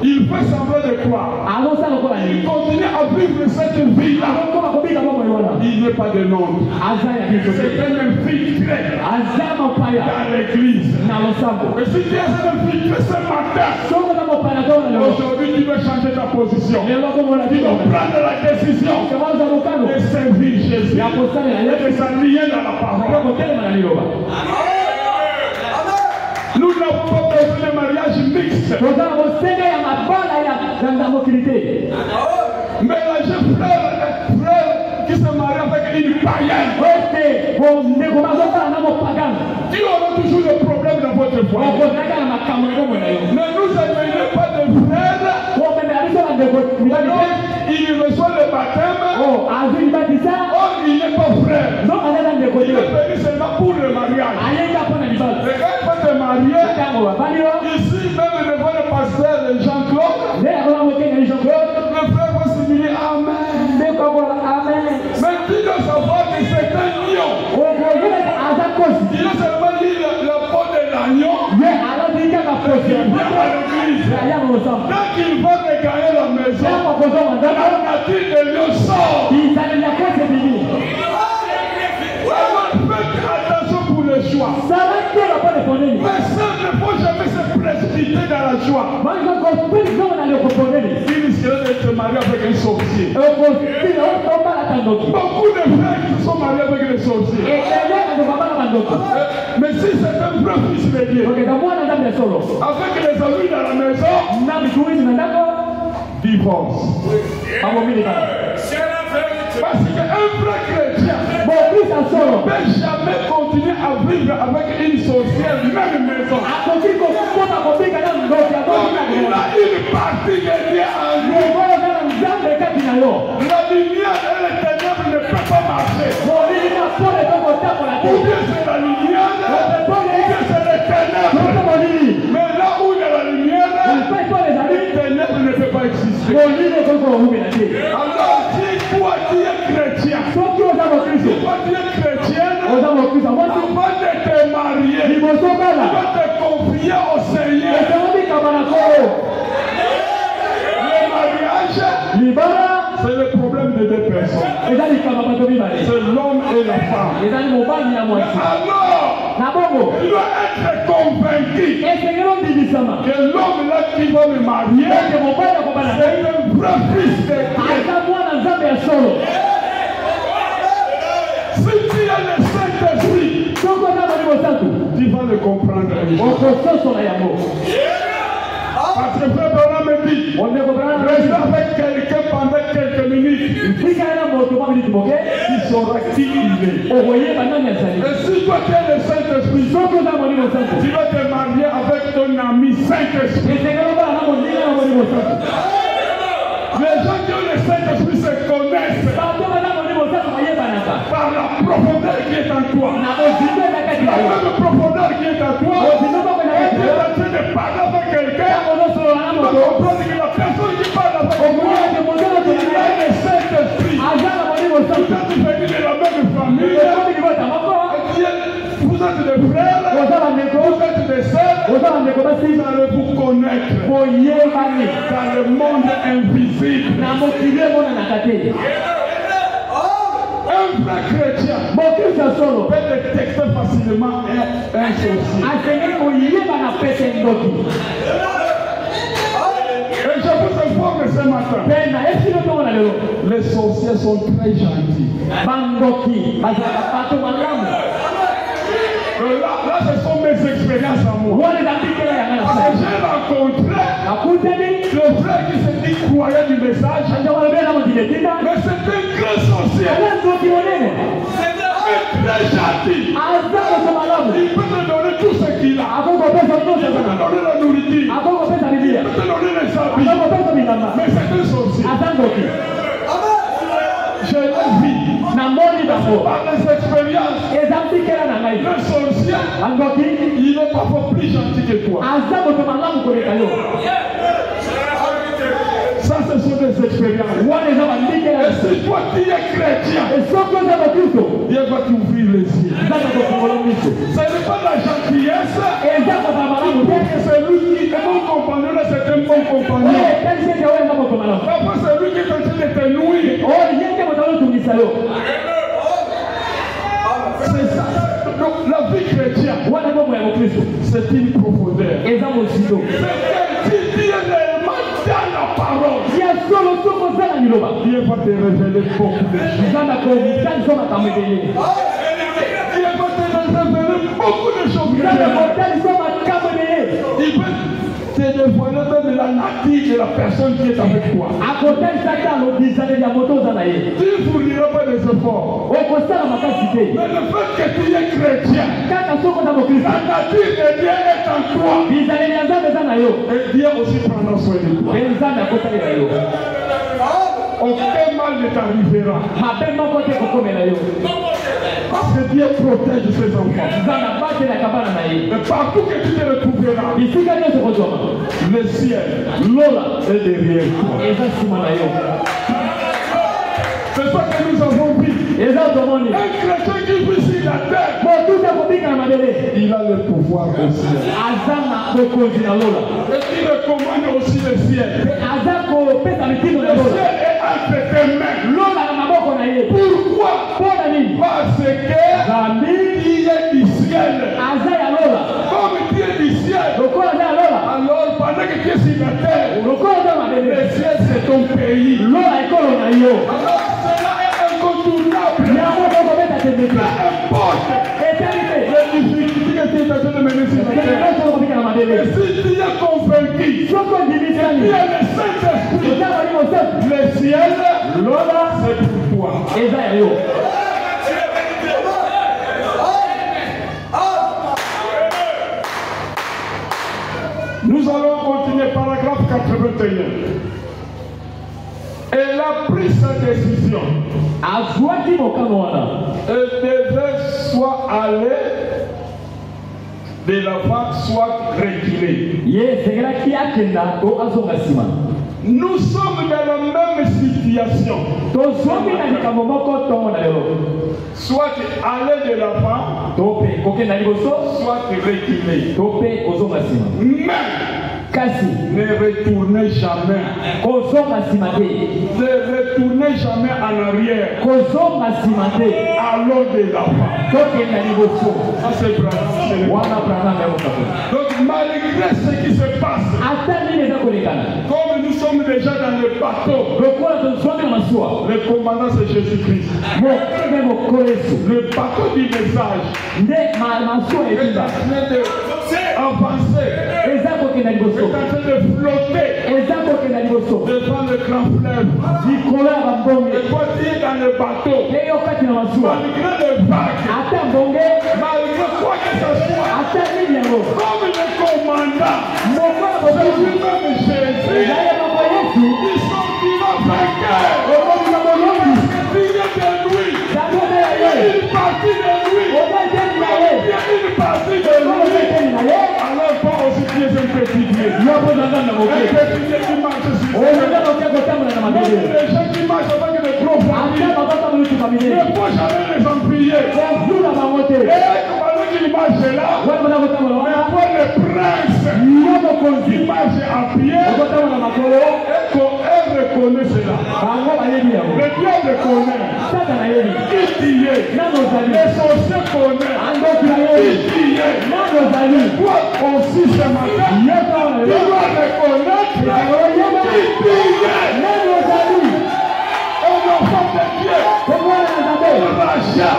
il fait semblant de croire. Il continue à vivre cette vie-là. Il n'est pas de nom. C'est un infiltré dans l'église. Et si tu es un infiltré ce matin, aujourd'hui tu veux changer ta position. Tu veux prendre la décision de servir Jésus et de s'allier dans la parole. Nous n'avons pas besoin de mariage mixte. Mélanger frère qui se marie avec une païenne. Tu auras toujours des problèmes dans votre foyer. Ne nous amenez pas de frères. Il reçoit le baptême. Il n'est pas frère. Il est venu seulement pour le mariage. Et quand il va te marier, ici même devant le pasteur Jean-Claude, le frère va se dire Amen. Mais tu dois savoir que c'est un lion. Il a seulement dit la peau de l'agneau. Dès qu'il va regagner la maison, la nature de lion sort. Faites attention pour le choix. Mais ça ne faut jamais se précipiter dans la joie. Il risquerait d'être marié avec un sorcier. Beaucoup de frères qui se sont mariés avec les sorciers. Mais si c'est un vrai fils de Dieu, avec les amis dans la maison, divorce. Parce qu'un vrai chrétien ne peut jamais continuer à vivre avec une sorcière dans la même maison. Il a une partie de Dieu en lui. La lumière et les ténèbres ne peuvent pas marcher. Ou bien c'est la lumière, ou bien c'est les ténèbres. Mais là où il y a la lumière, les ténèbres ne peuvent pas exister. Alors si toi tu es chrétien, avant de te marier, tu vas te confier au Seigneur. Le mariage, c'est le problème de deux personnes. C'est l'homme et la femme. Alors, tu dois être convaincu que l'homme là qui va me marier, c'est un vrai fils de Dieu. Si tu as le Saint-Esprit, tu vas le comprendre. Parce que frère Branham me dit, reste avec quelqu'un pendant quelques minutes. Il saura qui il est. Et si toi tu as le Saint-Esprit, tu vas te marier avec ton ami Saint-Esprit. Les gens qui ont le Saint-Esprit se connaissent par la profondeur qui est en toi. La même profondeur qui est en toi. Et tu es en train de parler avec quelqu'un. Tu vas comprendre que la personne qui parle avec toi, il a le Saint-Esprit. Vous êtes venus de la même famille. Vous êtes des frères. Vous êtes des sœurs. Vous allez vous connaître dans le monde invisible. Un vrai chrétien peut détecter facilement un sorcier. Et je vous informe ce matin, les sorciers sont très gentils. Là, ce sont mes expériences à moi. J'ai rencontré le frère qui se dit croyant du message, mais c'est un grand sorcier. Très gentil. Il peut te donner tout ce qu'il a. Il peut te donner la nourriture. Il peut te donner les habits. Mais c'est un sorcier. Je l'ai vu. Par les expériences, le sorcier, il est parfois plus gentil que toi. Ça, ce sont des expériences. Et si toi tu es chrétien, Dieu va t'ouvrir les yeux. Ce n'est pas la gentillesse. C'est lui qui est mon compagnon, là c'est un bon compagnon. Parfois c'est lui qui est en train de te nouer. C'est ça. Donc la vie chrétienne, c'est une profondeur. C'est réellement dans la parole. Dieu va te révéler beaucoup de choses. Dieu va te révéler beaucoup de choses. Il peut te dévoiler même la nature de la personne qui est avec toi. Tu ne fourniras pas des efforts. Mais le fait que tu es chrétien, la nature de Dieu est en toi. Et Dieu aussi prendra soin de toi. Aucun mal ne t'arrivera. Parce que Dieu protège ses enfants. Et partout que tu te retrouveras, le ciel est derrière toi. C'est ça que nous avons vu. Un chrétien qui vit sur la terre, il a le pouvoir au ciel. Et il recommande aussi le ciel. Le ciel est entre tes mains. Pourquoi? Parce que il est du ciel. Comme tu es du ciel, alors pendant que tu es sur la terre, le ciel c'est ton pays. Alors cela est incontournable. Peu importe les difficultés que tu es en train de mener sur la terre. Et si tu es convaincu, tu es le Saint-Esprit, le ciel, c'est pour toi. Nous allons continuer paragraphe 81. Elle a pris sa décision. Elle devait soit aller de l'avant, soit reculer. Nous sommes dans la même situation. Soit aller de l'avant, soit reculer. Mais ne retournez jamais. Ne retournez jamais en arrière. Allons de l'avant. Ça c'est donc malgré ce qui se passe, comme nous sommes déjà dans le bateau, le commandant c'est Jésus-Christ. Le bateau du message est en train d'avancer, est en train de flotter devant le grand fleuve. Et toi tu es dans le bateau, malgré le vague, malgré quoi que ce soit, comme le commandant, c'est lui-même Jésus, ils sont vivants vainqueurs. Il y a de lui, une partie de lui, une partie de lui. Alors toi aussi tu es un petit Dieu. Un petit Dieu qui marche sur les gens qui marchent avec des gros familles. Ne faut jamais les empiler. Et comment qu'il marche là, mais pour le prince qui marche à pied, et qu'on est reconnu connaît cela. Le diable connaît. Qui tu es? Les sorciers connaissent. Qui tu es? Toi aussi ce matin, tu dois reconnaître qui tu es. Un enfant de Dieu. Rachat.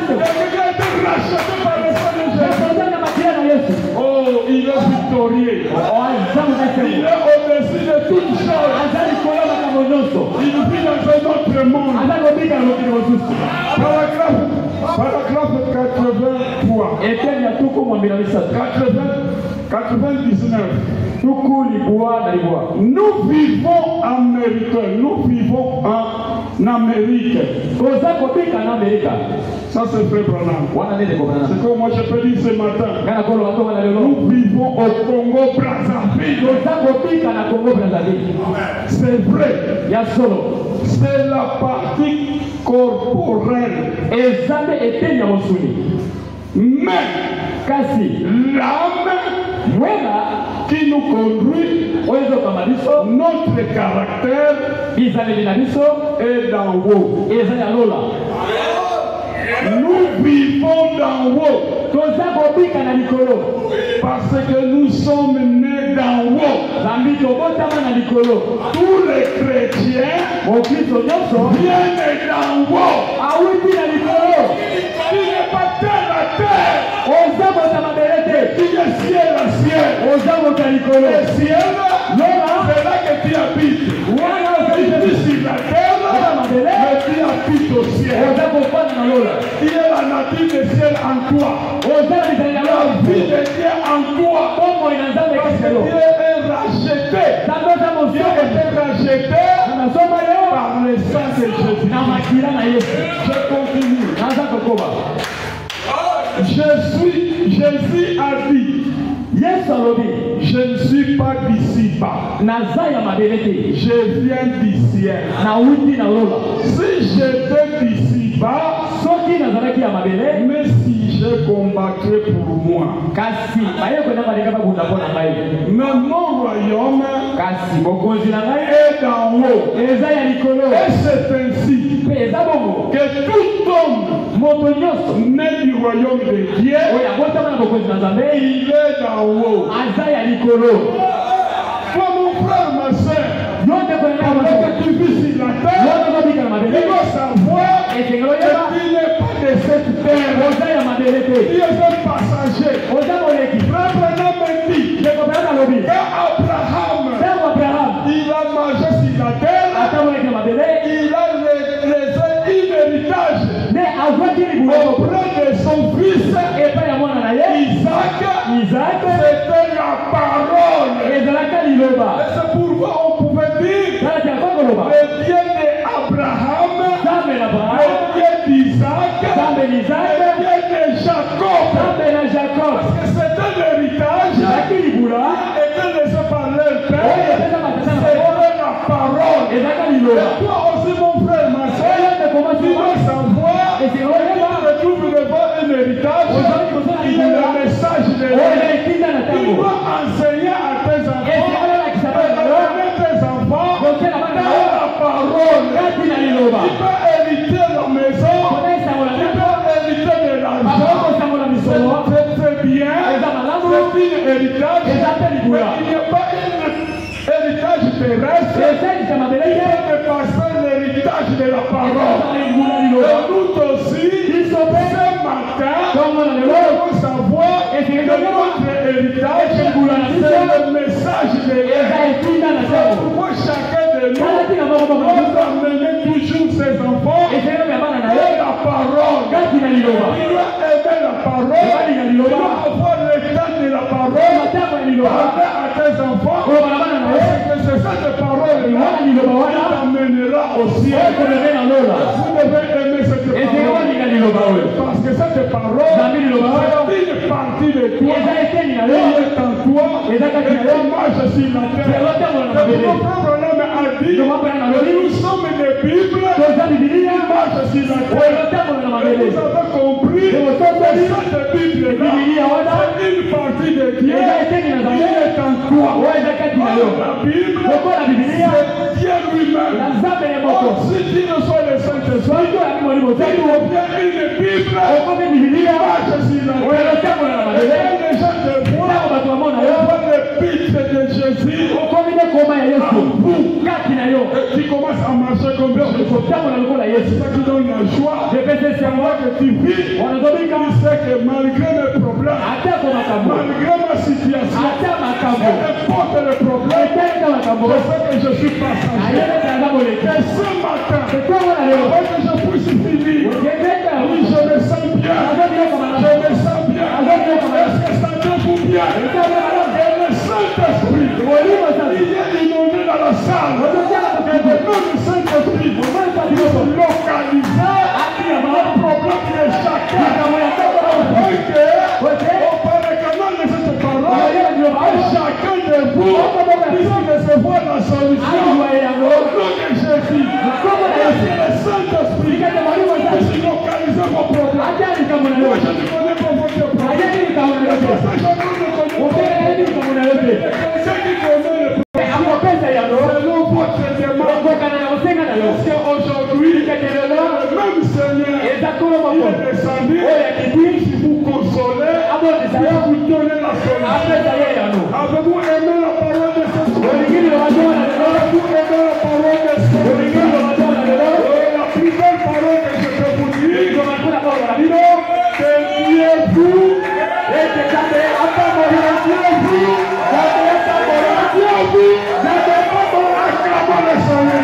Quelqu'un a été racheté par le sang de Jésus. Oh, il est victorieux. Il est au-dessus de toutes choses. Il vit dans un autre monde. Paragraphe 99. Nous vivons américains. Nous vivons en Amérique. Ça c'est Frère Branham. C'est comme moi je peux dire ce matin. Nous vivons au Congo Brazzaville. C'est vrai. C'est la partie corporelle. Mais l'âme qui nous conduit, notre caractère est d'en haut. Nous vivons d'en haut parce que nous sommes nés d'en haut. Tous les chrétiens viennent d'en haut. Il n'est pas terre à terre. Il est ciel à ciel. Le ciel, c'est là que tu habites. Tu es sur la terre, mais tu habites au ciel. Il y a la nature du ciel en toi. La vie de Dieu en toi. Parce que Dieu est racheté. Dieu est racheté par le sang de Jésus. Je continue. Jésus a dit, je ne suis pas d'ici-bas. Je viens du ciel. Si j'étais d'ici-bas, mais si je combattrais pour moi, mais mon royaume est d'en haut. Et c'est ainsi que tout homme né du royaume de Dieu, il est d'en haut. Toi mon frère, ma soeur, pendant que tu vis sur la terre, il doit savoir que tu n'es pas de cette terre. Tu es un passager. Frère Branham me dit qu'Abraham, il a mangé sur la terre, il a laissé un héritage auprès de son fils Isaac. C'était la parole. Et c'est pourquoi on pouvait dire le Dieu d'Abraham, le Dieu d'Isaac, le Dieu de Jacob. Parce que c'était l'héritage qui a été laissé par leur père. C'était la parole. Et toi aussi mon frère, ma soeur, tu dois savoir que tu retrouves devant un héritage. Il y a le message de Dieu. Tu dois enseigner à tes enfants. Tes enfants dans la parole. Tu peux hériter la maison. Tu peux hériter de l'argent. C'est bien. C'est un héritage. Mais il n'y a pas un héritage terrestre. Il faut dépasser l'héritage de la parole. Et nous aussi, ce matin, nous devons savoir que notre héritage, c'est le message de Dieu. Pourquoi chacun de nous doit amener toujours ses enfants et la parole. Il doit aimer la parole. Il doit avoir le temps de la parole. Parler à tes enfants. Parce que c'est cette parole-là qui t'amènera au ciel. Vous devez aimer cette parole. Parce que cette parole, c'est une partie de toi. Elle est en toi. Et elle marche sur la terre. Notre problème a dit, nous sommes des Bibles. Ils marchent sur la terre. Et vous avez compris que cette Bible là, c'est une partie de Dieu. Il est en toi. La Bible, c'est Dieu lui-même. Or, si tu ne sois le Saint-Esprit, il obtient une Bible qui marche sur la terre. Et les gens te voient, on voit le pitch de Jésus en bout. Et tu commences à marcher comme ça. C'est ça qui donne la joie. C'est moi que tu vis. Tu sais que malgré mes problèmes, malgré ma situation, n'importe le problème, je sais que je suis passager. Et ce matin, avant que je puisse finir, oui, je me sens bien. Je me sens bien. Est-ce que ça te fout bien? Et le Saint-Esprit, il est inondé dans la salle. Et le nom du Saint-Esprit, il est localisé. Le problème de chacun. On parle quand même de cette parole. Et chacun de vous puisse recevoir la solution. Au nom de Jésus. Et si le Saint-Esprit puisse localiser vos problèmes. Moi, je te connais pour votre problème. Ceux qui connaissent le problème, selon votre demande. Parce qu'aujourd'hui, le même Seigneur, il est descendu, si vous consolez, pour vous donner la solution. Avez-vous aimé la parole de ce soir? Avez-vous aimé la parole de ce soir? La plus belle parole que je peux vous dire, c'est Dieu vous, et que j'avais acclamé Dieu vous, acclamons le Seigneur.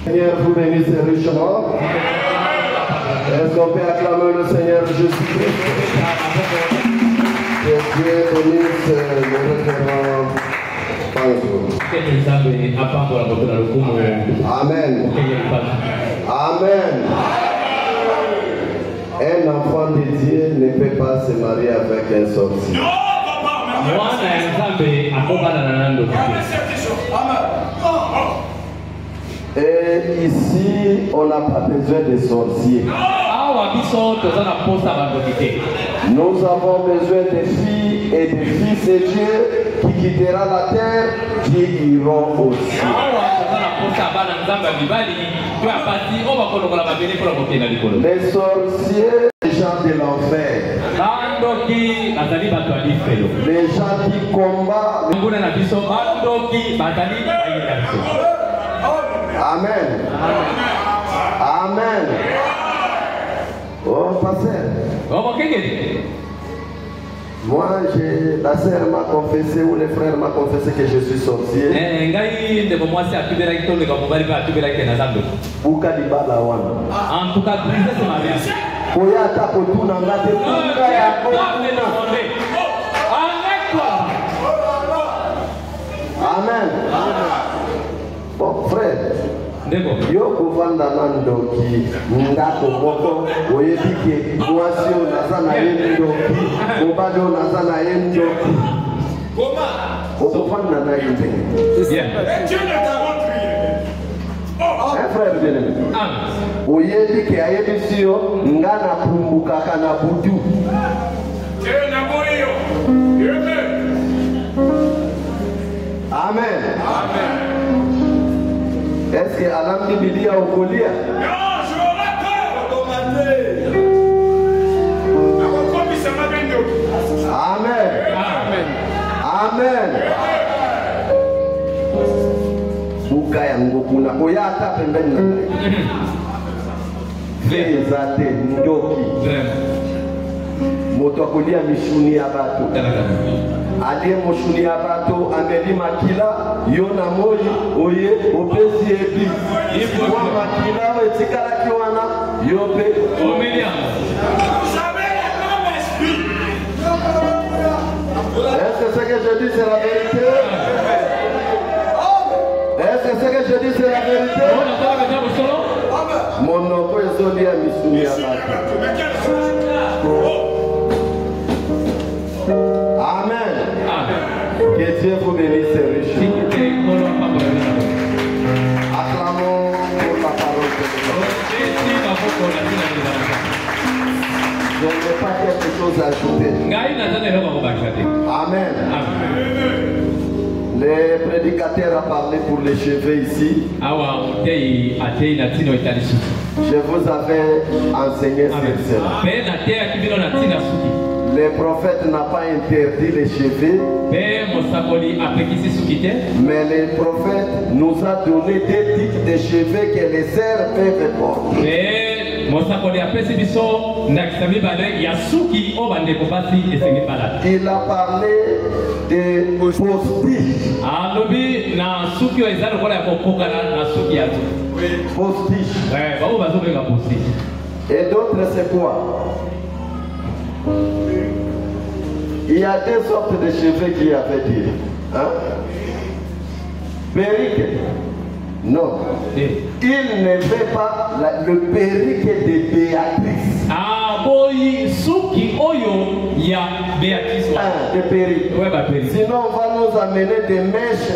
Seigneur vous bénisse richement. Est-ce qu'on peut acclamer le Seigneur Jésus-Christ? Que Dieu bénisse le révérend Panzo. Amen. Amen. Un enfant de Dieu ne peut pas se marier avec un sorcier. Et ici, on n'a pas besoin de sorciers. Nous avons besoin de filles et de fils de Dieu qui quitteront la terre, qui iront aussi. Les sorciers, les gens de l'enfer. Les gens qui combattent. Amen. Amen. Oh, pasteur. Moi, la sœur m'a confessé ou les frères m'a confessé que je suis sorcier. En tout cas, Amen. Bon, frère. Yo kovanda nandoki ngako moko oyebike mwasi onazana yendoki mobali onazana yendoki okovanda na yende. Frère bien-aimé, oyebike ayebisi yo nga napumbukaka na butu. Amen. Amen. Est-ce que Alam Bibilia au Kolia? Non, je l'aurais pas. Amen. Amen. Amen. Buka yangu kuna oya hata pembeni na Vezate ndoki. Moto akolia mishuni ya bato. Aliye moshuni ya bato amelima kila yona moyi oye opesi ebi wa makila wetikala kiwana yope. Vous savez le même esprit. ce que je dis c'est la vérité? Est-ce que ce que je dis c'est la vérité? Mon nom est Zolia Missouri. Amen. Que Dieu vous bénisse richement. Acclamons pour la parole de Dieu. Je n'ai pas quelque chose à ajouter. Amen. Le prédicateur a parlé pour les cheveux ici. Je vous avais enseigné sur cela. Le prophète n'a pas interdit les cheveux, mais le prophète nous a donné des types de cheveux que les sœurs peuvent porter. Il a parlé de postiches. Postiches. Et d'autres c'est quoi? Il y a deux sortes de cheveux qui avaient dit. Hein? Perruque. Non. Il ne veut pas le perruque de Béatrice. De perruque. Sinon on va nous amener des mèches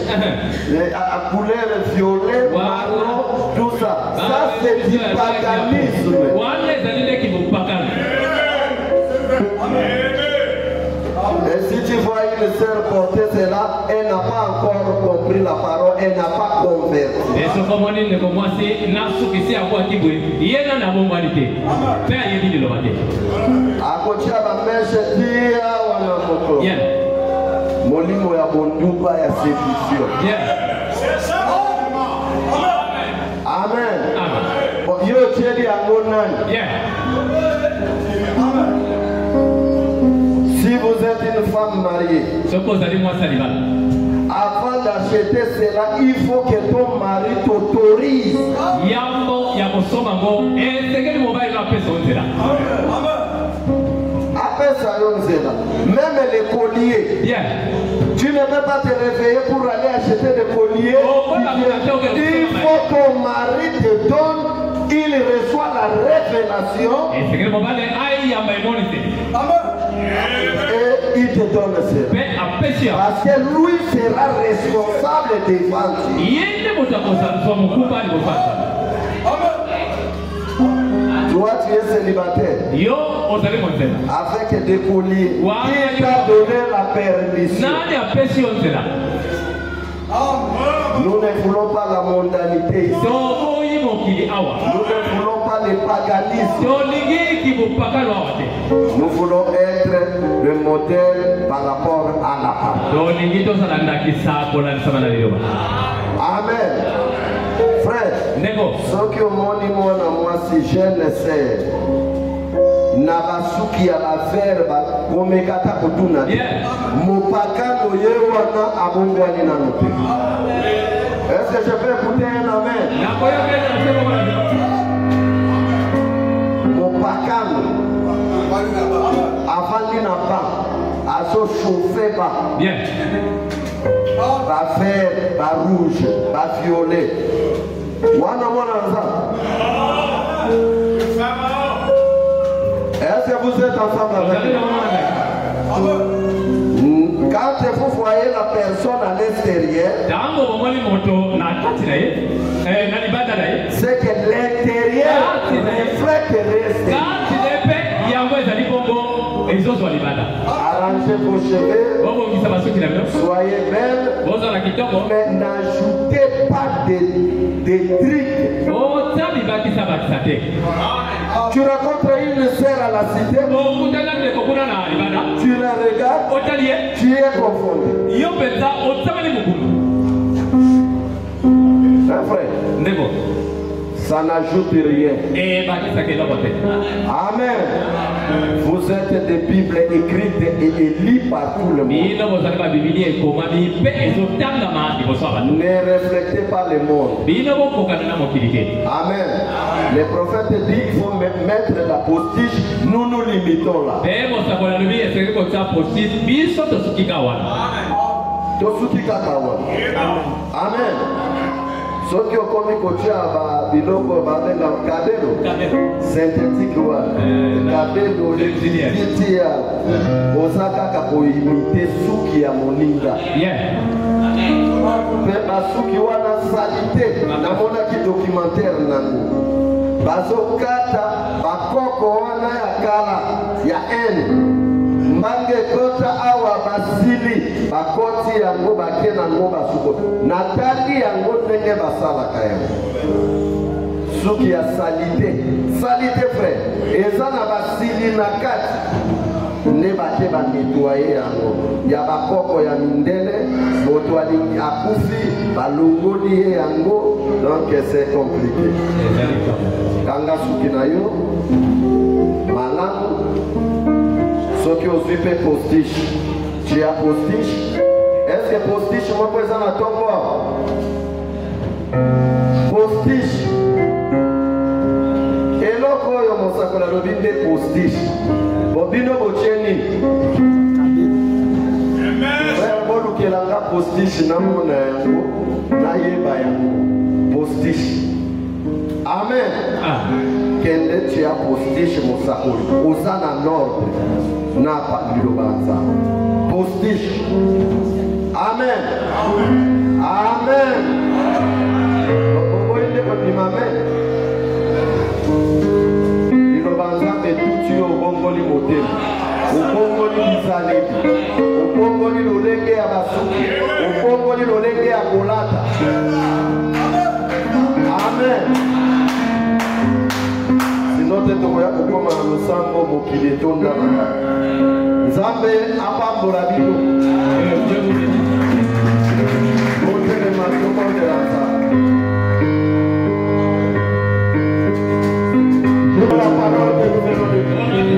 à couleur violet, marron, tout ça. Ça c'est du paganisme. Et si tu vois une sœur porter cela, elle n'a pas encore compris la parole, elle n'a pas converti. Akotia la mèche tia wana moko. Molimo ya bonduba ya séduction. Amen. Yo tiedi angonani. Si vous êtes une femme mariée, avant d'acheter cela, il faut que ton mari t'autorise. Même les colliers. Tu ne peux pas te réveiller pour aller acheter des colliers. Il faut que ton mari te donne. Il reçoit la révélation. Et il te donne cela. Parce que lui sera responsable des ventes. Toi, tu es célibataire. Avec des colliers. Il t'a donné la permission. Nous ne voulons pas la mondanité ici. Nous ne voulons pas le paganisme. Nous voulons être le modèle par rapport à la parole. Amen. Frère, ce que moi, si je ne sais, Nabasuki à la verba, Omekata Kotuna, Mopakano Yewana Abongwani Nanote. Est-ce que je peux écouter un amen? Mopakano, avant qu'il n'a pas, à se chauffer bas. Bien. Va faire, va rouge, va violet. Wana Mwananza. Est-ce que vous êtes ensemble avec moi? Quand vous voyez la personne à l'extérieur, c'est que l'intérieur reflète l'extérieur. Arrangez vos cheveux, soyez belles, mais n'ajoutez pas de trucs. Tu rencontres une sœur à la cité, tu la regardes, tu es confondu. Frère, ça n'ajoute rien. Amen. Vous êtes des Bible écrite et lue par tout le monde. Ne reflétez pas le monde. Amen. Les prophètes disent qu'il faut mettre la postiche, nous nous limitons là. Amen. Ce qui ont commis kotia biloko babenga kabelo synthétique wa kabelo lekitia osaka ka imiter suki ya moninga pe basuki wana salite namona ki documentaire nango bazokata bakoko wana ya kala ya ene mbange kota awa basili bakoti yango bake nango basuko natali yango ndenge basalaka yango suki ya salite frère eza na basili na kati ne bake banetwaye yango ya bakoko ya mindele moto alingi akufi balongoli ye yango donc c'est compliqué kanga suki na yo malamu soki ozwi mpe postiche tu as postiche est-ce que postiche moko eza na ntongo postiche eloko oyo mosakoli alobi nde postiche bobino botie nini bolukelanga postiche namona yango nayeba yango postiche amen kende tia postiche mosakoli oza na nordre na lilobanza postiche amen amen oboyinde kondimame lilobanza etuti yo obongoli motema obongoli bizaleli obongoli lolenge ya basuki obongoli lolenge ya kolata amen sinote tokoya kokoma na losambo mokili etondamaka nzambe apambola bino otelema tokondela nzambe la parole de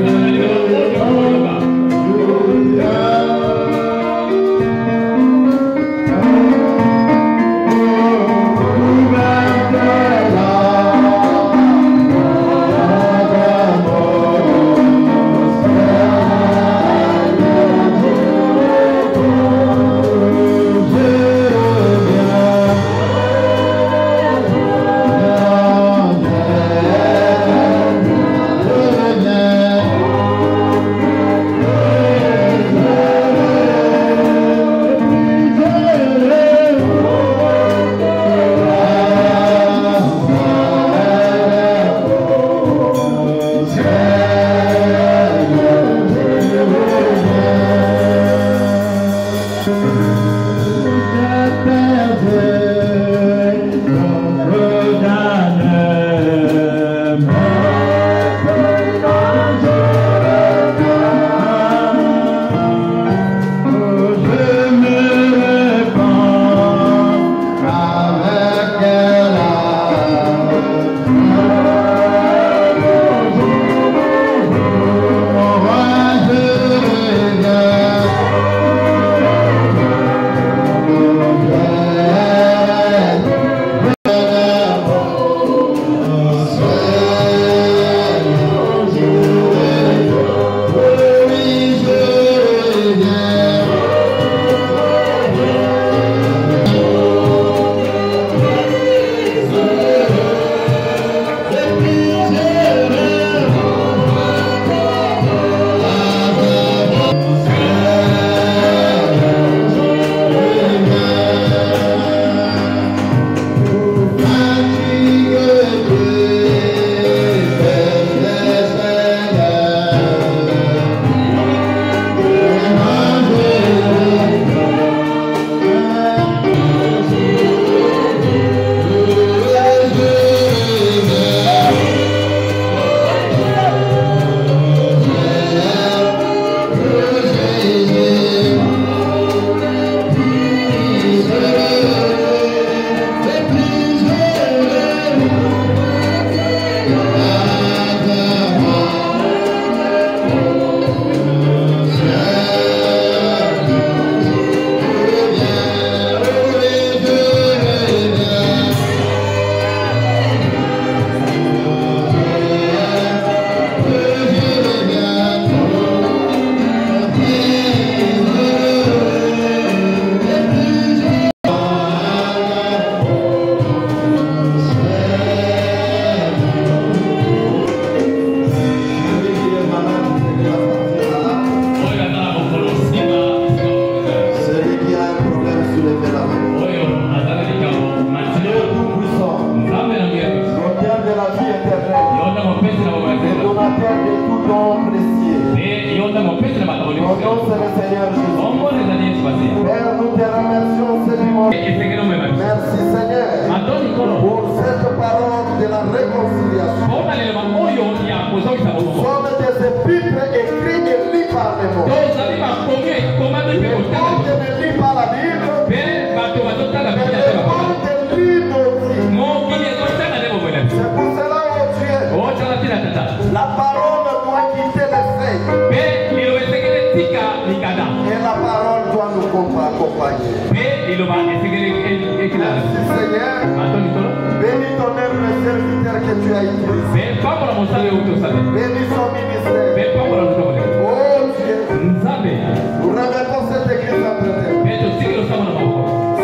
yonda mopesi na makambo Au nom nyonso. de le Seigneur Jésus. Ombona ezali Yesu basi. Père, nous te remercions ce dimanche. Esengeli omema biso. Merci Seigneur Matoni kolo. pour cette parole de la réconciliation. Mpona lelema oyo ya kozongisa Nous bolingo. sommes des épîtres écrits et lus par les mots. Tozali bakomi ekomami mpe Le kotala. monde ne lit pas la Bible, Mpe bato bazotala mais Biblia le te bakomi. monde lit nos vies. Mokili ezotala nde bomoi na biso. C'est pour cela, oh Dieu, Otala tina tata. la parole doit quitter les faits Mpe liloba esengeli tika likada. et la parole doit nous accompagner. Mpe liloba esengeli ekilala. Merci Seigneur, Matoni kolo. bénis ton œuvre, le serviteur que tu as utilisé. Mpe pambola mosala oyo tosala. Bénis son ministère. Mpe pambola motokole. Oh Dieu, Nzambe. nous remettons cette église entre tes mains. Mpe tosiki losango na maboko.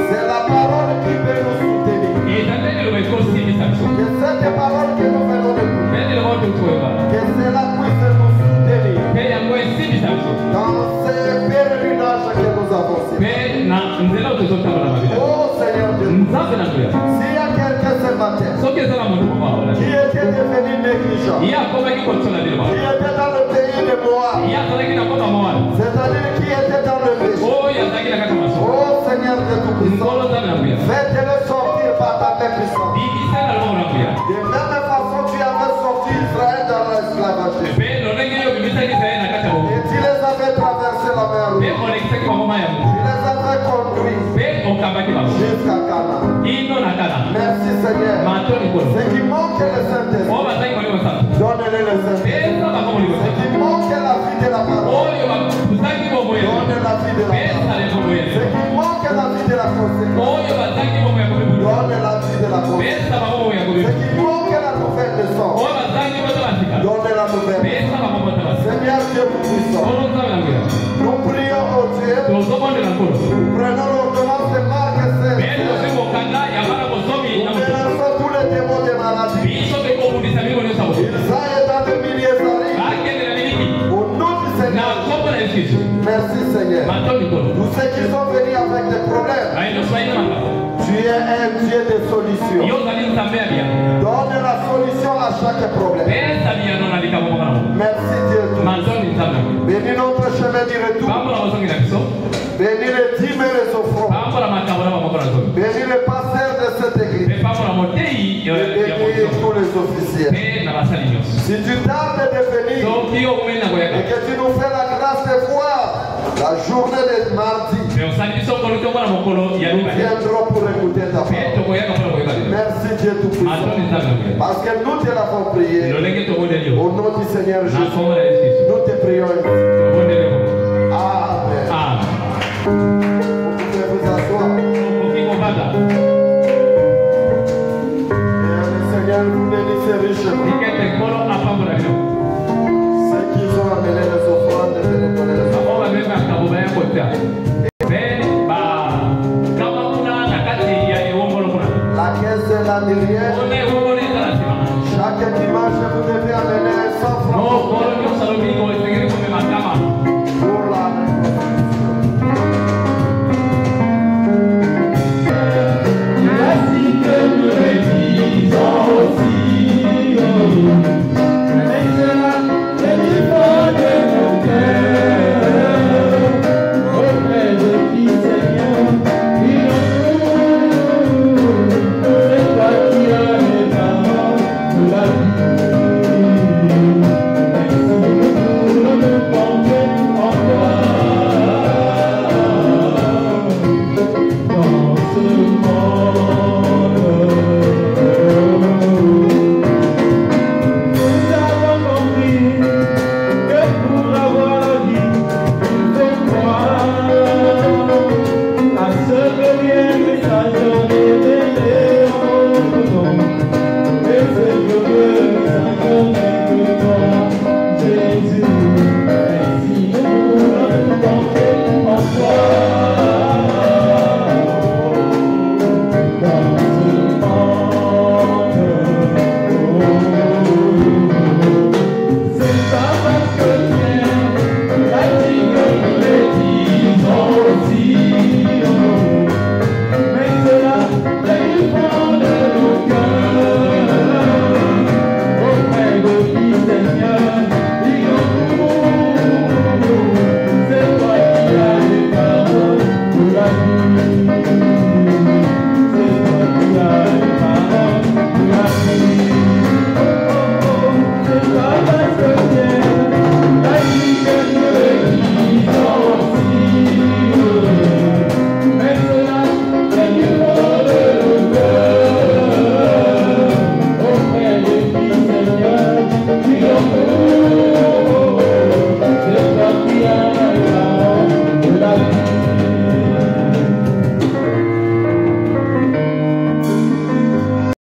C'est la parole qui peut nous soutenir. Ezali liloba ekosimbisa biso. Que cette parole que nous venons de dire, Mpe liloba oyo tokoyeba. que cela puisse nous soutenir Mpe yango esimbisa biso. dans ces pèlerinages que nous avons fait. Mpe na nzela oyo tozotambola na mabila. Oh Seigneur Dieu, Nzambe na nguya. s'il y a quelqu'un ce matin Soki eza na moto moko akola. qui était devenu négligent, Ye akomaki kotola liloba. qui était dans le pays de Moab, Ye azalaki na kota mowana. c'est-à-dire qui était dans le péché, Oyo azalaki na kaka maso. oh Seigneur de Tout-Puissant, Nkolo Nzambe na nguya. faites-le sortir par ta main puissante. Bibisa na loboko na nguya. De même façon, tu avais sorti Israël dans l'esclavage Mpe lolenge oyo bibisaki Israeli na kati ya bobo. et tu les avais traversé la mer Mpe Rouge. olekisaki bangoma ya moto. Tu les avais conduits Mpe okambaki bango. jusqu'à Canaan. Ino na Kana. Merci Seigneur. Matoni kolo. Ce qui manque le Oyo Saint-Esprit, bazalaki kolingo sana. donne-le le Saint-Esprit. Pesa bango molingo Ce sana. qui manque la vie de la parole, Oyo bazalaki bombo ya donne la vie de la pesa parole. le bombo ya Ce qui manque la vie de la conséquence, Oyo bazalaki bombo ya komibu. donne la vie de la conséquence. Pesa bango bombo ya Ce komibu. qui manque la nouvelle naissance, Oyo bazalaki boto basika. donne la nouvelle. Pesa bango boto basika. Seigneur Dieu Tout-Puissant, Nkolo Nzambe na nguya. nous prions au Dieu, Tozobondela nkolo. prenons l'ordonnance de Marc Mpe 16. tozi kokanda ya bana bozomi na Nous moto. dénonçons tous les démons de maladie. Biso mpe kobundisa mingo nyonso ya boto. Ils aillent dans le milieu d'arrêt. Bakende na miliki. Au nom du Na Seigneur, kombo na Yesu Kristo. merci Seigneur. Matoni kolo. Tous ceux qui sont venus avec des problèmes, Baino swaina makabo. tu es un Dieu de solutions. Yo zali nzambe ya biyano. Donne la solution à chaque problème. Pesa biyano na likambo moko na moko. Merci Dieu. Matoni nzambe na nguya. Bénis notre chemin du retour. Pambola bozongi na biso. Bénis les dîmes et les offrandes. Pambola makambo na bamoko na zomi. Bénis le pasteur de cette église. Mpe pambola motei ya Et bénis moto. tous les officiers. Mpe na basali nyonso. Si tu tardes de venir Soki okomeli na et koyaka. que tu nous fais la grâce de voir la journée de mardi, Mpe osali biso nkolo tomona mokolo ya nous mibale. viendrons pour écouter ta Mpe parole. tokoyaka mpona koyeba lelo. Merci Dieu Tout-Puissant. Matoni nzambe na nguya. Parce que nous te l'avons prié. lolenge tokondeli yo. Au nom du Seigneur Na Jésus, kombo na Yesu Kristo. nous te prions.